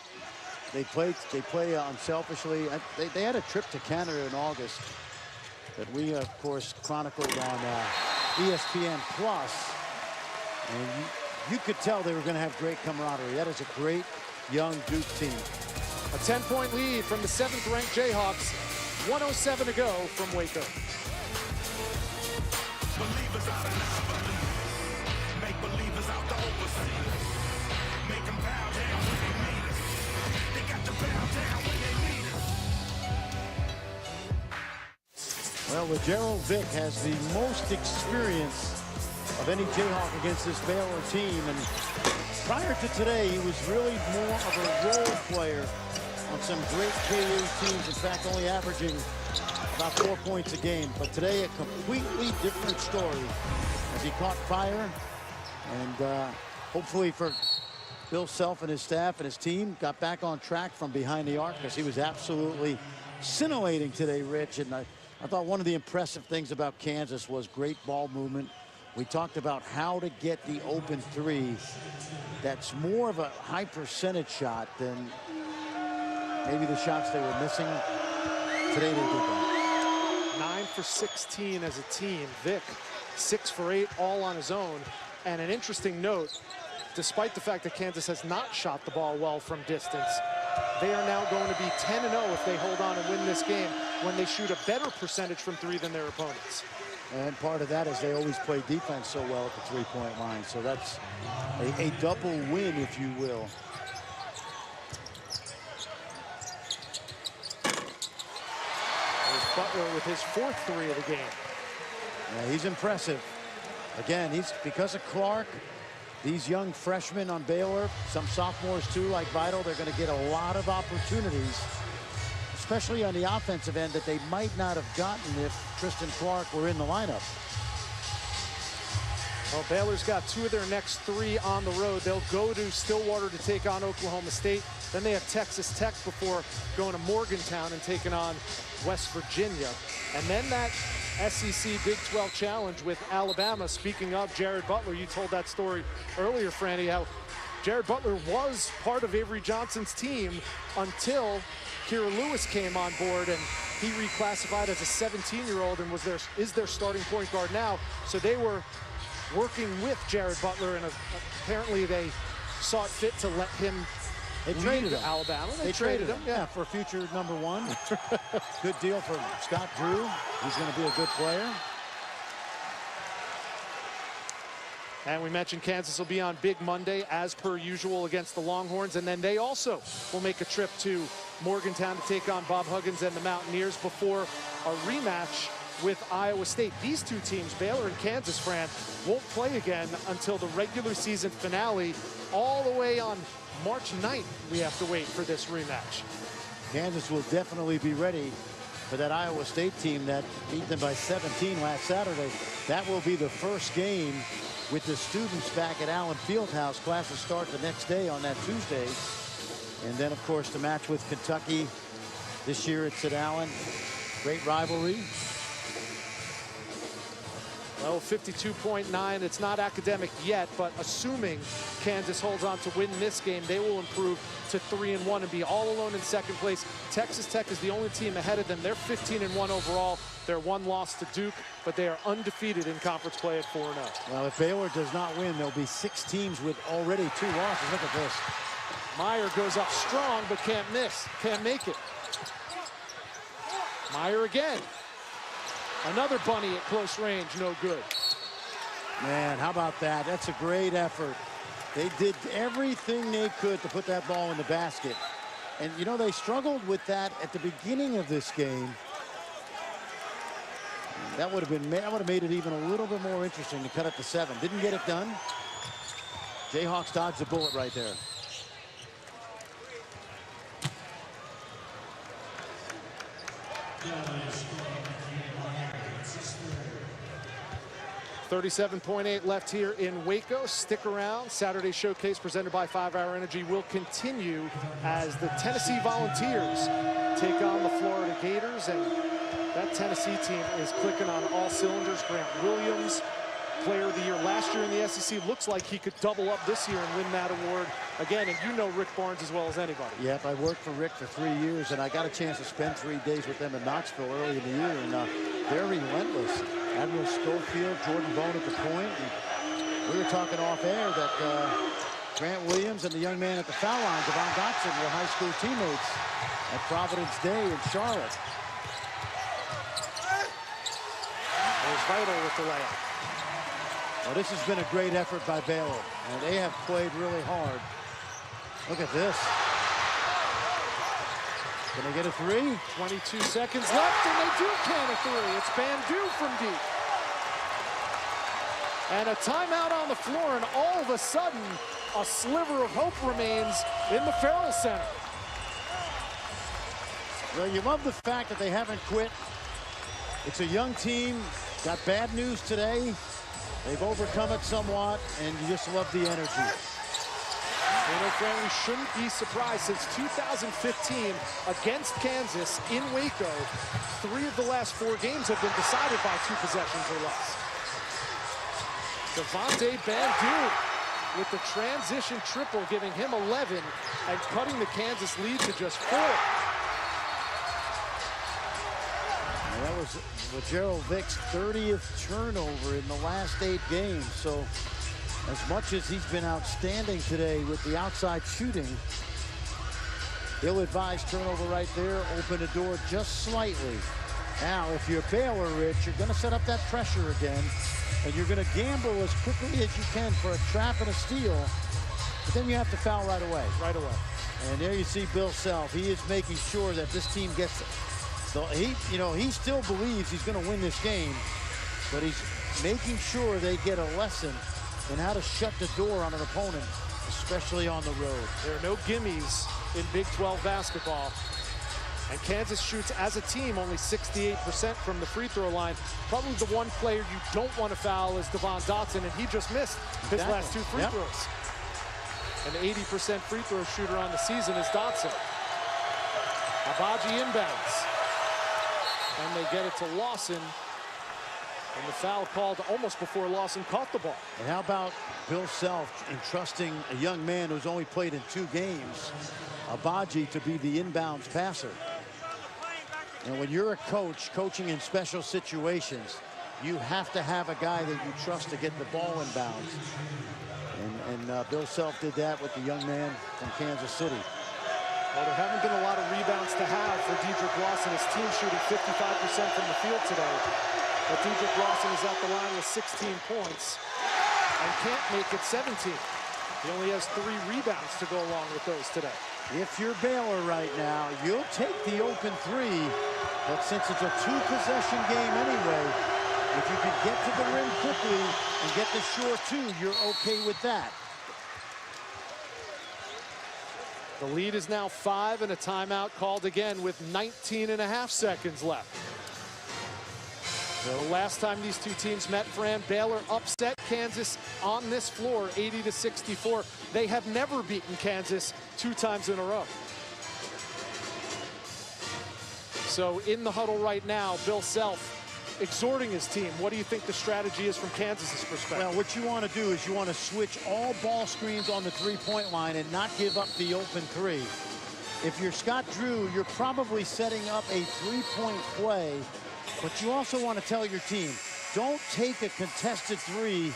They play unselfishly. They had a trip to Canada in August that we, of course, chronicled on ESPN Plus, and you could tell they were going to have great camaraderie. That is a great young Duke team. A 10-point lead from the 7th-ranked Jayhawks. 1:07 to go from Waco. Believers out and out, believe. Make believers out the overseas. Make them bow down when they need us. They got to bow down when they need us. Well, Gerald Vick has the most experience of any Jayhawk against this Baylor team, and prior to today, he was really more of a role player on some great KU teams. In fact, only averaging about 4 points a game. But today, a completely different story as he caught fire. And hopefully for Bill Self and his staff and his team, got back on track from behind the arc, because he was absolutely scintillating today, Rich. And I thought one of the impressive things about Kansas was great ball movement. We talked about how to get the open three. That's more of a high percentage shot than maybe the shots they were missing. Today they did that. 9 for 16 as a team. Vick, 6 for 8, all on his own. And an interesting note, despite the fact that Kansas has not shot the ball well from distance, they are now going to be 10-0 if they hold on and win this game when they shoot a better percentage from 3 than their opponents. And part of that is they always play defense so well at the three-point line. So that's a double win, if you will. There's Butler with his 4th 3 of the game. Yeah, he's impressive. Again, he's because of Clark. These young freshmen on Baylor, some sophomores too, like Vital, they're going to get a lot of opportunities, especially on the offensive end, that they might not have gotten if Tristan Clark were in the lineup. Well, Baylor's got 2 of their next 3 on the road. They'll go to Stillwater to take on Oklahoma State. Then they have Texas Tech before going to Morgantown and taking on West Virginia. And then that SEC Big 12 Challenge with Alabama. Speaking of Jared Butler, you told that story earlier, Franny, how Jared Butler was part of Avery Johnson's team until Kira Lewis came on board, and he reclassified as a 17-year-old and is their starting point guard now. So they were working with Jared Butler, and apparently they saw it fit to let him traded him. Alabama. They traded him, yeah, for future #1. Good deal for Scott Drew. He's going to be a good player. And we mentioned Kansas will be on Big Monday, as per usual, against the Longhorns. And then they also will make a trip to Morgantown to take on Bob Huggins and the Mountaineers before a rematch with Iowa State. These 2 teams, Baylor and Kansas, Fran, won't play again until the regular season finale all the way on March 9th. We have to wait for this rematch. Kansas will definitely be ready for that Iowa State team that beat them by 17 last Saturday. That will be the first game with the students back at Allen Fieldhouse. Classes start the next day on that Tuesday. And then, of course, the match with Kentucky. This year it's at Allen. Great rivalry. Well, 52.9, it's not academic yet, but assuming Kansas holds on to win this game, they will improve to 3-1 and be all alone in second place. Texas Tech is the only team ahead of them. They're 15-1 overall. They're one loss to Duke, but they are undefeated in conference play at 4-0. Well, if Baylor does not win, there'll be 6 teams with already 2 losses. Look at this. Meyer goes up strong, but can't miss, can't make it. Meyer again. Another bunny at close range, no good. Man, how about that? That's a great effort. They did everything they could to put that ball in the basket. And, you know, they struggled with that at the beginning of this game. That would have made it even a little bit more interesting to cut it to 7. Didn't get it done. Jayhawks dodged a bullet right there. 37.8 left here in Waco. Stick around. Saturday Showcase presented by 5 Hour Energy will continue as the Tennessee Volunteers take on the Florida Gators. And that Tennessee team is clicking on all cylinders. Grant Williams, Player of the Year last year in the SEC, looks like he could double up this year and win that award again. And you know Rick Barnes as well as anybody. Yep, I worked for Rick for 3 years, and I got a chance to spend 3 days with them in Knoxville early in the year, and they're relentless. Admiral Schofield, Jordan Bone at the point. And we were talking off air that Grant Williams and the young man at the foul line, Devon Dotson, were high school teammates at Providence Day in Charlotte. There's Vital with the layup. Well, this has been a great effort by Baylor, and they have played really hard. Look at this. Can they get a 3? 22 seconds left, and they do can a 3. It's Bandu from deep. And a timeout on the floor, and all of a sudden, a sliver of hope remains in the Farrell Center. Well, you love the fact that they haven't quit. It's a young team, got bad news today. They've overcome it somewhat, and you just love the energy. You know, Fran, we shouldn't be surprised. Since 2015 against Kansas in Waco, 3 of the last 4 games have been decided by 2 possessions or less. Devontae Bandu with the transition triple, giving him 11 and cutting the Kansas lead to just 4. And that was Gerald Vick's 30th turnover in the last 8 games. So as much as he's been outstanding today with the outside shooting, he'll advise turnover right there, open the door just slightly. Now, if you're Baylor, Rich, you're going to set up that pressure again, and you're going to gamble as quickly as you can for a trap and a steal, but then you have to foul right away. Right away. And there you see Bill Self. He is making sure that this team gets it. So he still believes he's going to win this game, but he's making sure they get a lesson in how to shut the door on an opponent, especially on the road. There are no gimmies in Big 12 basketball. And Kansas shoots, as a team, only 68% from the free throw line. Probably the one player you don't want to foul is Devon Dotson, and he just missed his last 2 free throws. An 80% free throw shooter on the season is Dotson. Abaji inbounds. And they get it to Lawson. And the foul called almost before Lawson caught the ball. And how about Bill Self entrusting a young man who's only played in 2 games, Abaji, to be the inbounds passer? And when you're a coach coaching in special situations, you have to have a guy that you trust to get the ball inbounds. And Bill Self did that with the young man from Kansas City. Well, there haven't been a lot of rebounds to have for Dedrick Lawson. His team shooting 55% from the field today. But Dedrick Lawson is at the line with 16 points and can't make it 17. He only has 3 rebounds to go along with those today. If you're Baylor right now, you'll take the open 3, but since it's a 2-possession game anyway, if you can get to the rim quickly and get the short 2, you're okay with that. The lead is now 5, and a timeout called again with 19.5 seconds left. The last time these 2 teams met, Fran, Baylor upset Kansas on this floor, 80-64. They have never beaten Kansas 2 times in a row. So in the huddle right now, Bill Self exhorting his team. What do you think the strategy is from Kansas's perspective? Well, what you want to do is you want to switch all ball screens on the three-point line and not give up the open three. If you're Scott Drew, you're probably setting up a three-point play, but you also want to tell your team, don't take a contested three.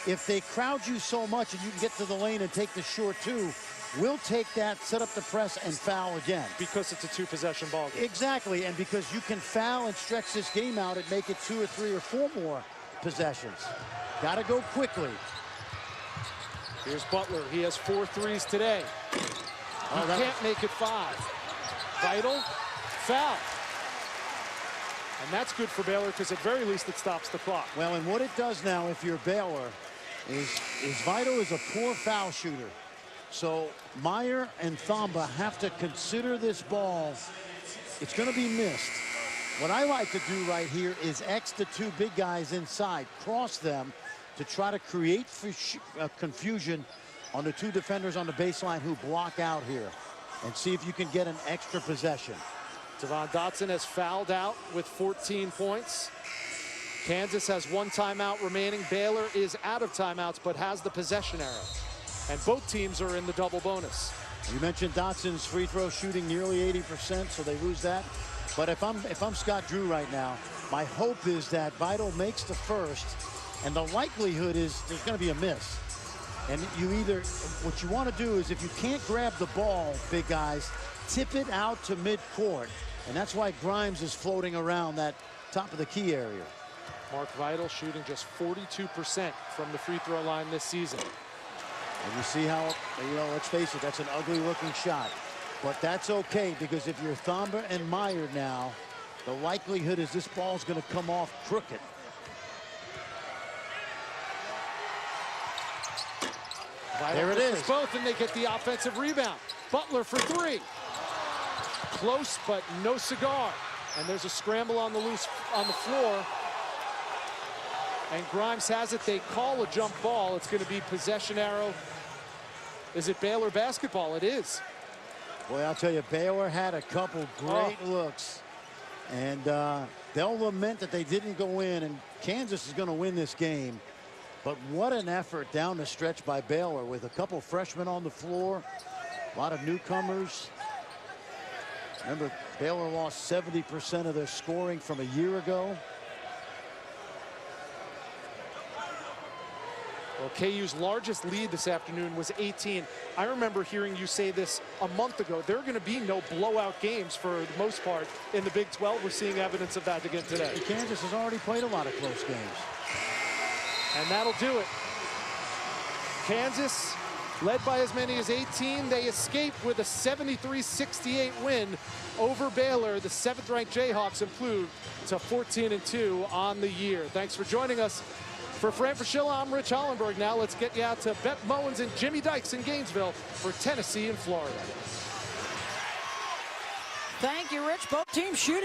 If they crowd you so much and you can get to the lane and take the short two, we'll take that, set up the press, and foul again. Because it's a two-possession ball game. Exactly, and because you can foul and stretch this game out and make it 2 or 3 or 4 more possessions. Got to go quickly. Here's Butler. He has 4 threes today. He can't make it 5. Vital, foul. And that's good for Baylor because at very least it stops the clock. Well, and what it does now if you're Baylor is Vital is a poor foul shooter. So Meyer and Thamba have to consider this ball. It's going to be missed. What I like to do right here is X the 2 big guys inside, cross them to try to create confusion on the 2 defenders on the baseline who block out here, and see if you can get an extra possession. Devon Dotson has fouled out with 14 points. Kansas has 1 timeout remaining. Baylor is out of timeouts but has the possession arrow. And both teams are in the double bonus. You mentioned Dotson's free throw shooting nearly 80%, so they lose that. But if I'm Scott Drew right now, my hope is that Vital makes the first, and the likelihood is there's going to be a miss. And you either, what you want to do is if you can't grab the ball, big guys, tip it out to midcourt. And that's why Grimes is floating around that top of the key area. Mark Vital shooting just 42% from the free throw line this season. And you see how, let's face it, that's an ugly looking shot. But that's okay, because if you're Thamba and Meyer now, the likelihood is this ball's going to come off crooked. There it is. Both, and they get the offensive rebound. Butler for 3. Close, but no cigar. And there's a scramble on the floor. And Grimes has it. They call a jump ball. It's going to be possession arrow. Is it Baylor basketball? It is. Boy, I'll tell you, Baylor had a couple great looks. And they'll lament that they didn't go in. And Kansas is going to win this game. But what an effort down the stretch by Baylor with a couple freshmen on the floor, a lot of newcomers. Remember, Baylor lost 70% of their scoring from a year ago. Well, KU's largest lead this afternoon was 18. I remember hearing you say this a month ago. There are going to be no blowout games for the most part in the Big 12. We're seeing evidence of that again today. And Kansas has already played a lot of close games. And that'll do it. Kansas, led by as many as 18, they escaped with a 73-68 win over Baylor. The 7th-ranked Jayhawks improved to 14-2 on the year. Thanks for joining us. For Fran Fraschilla, I'm Rich Hollenberg. Now let's get you out to Beth Mowens and Jimmy Dykes in Gainesville for Tennessee and Florida. Thank you, Rich. Both teams shooting.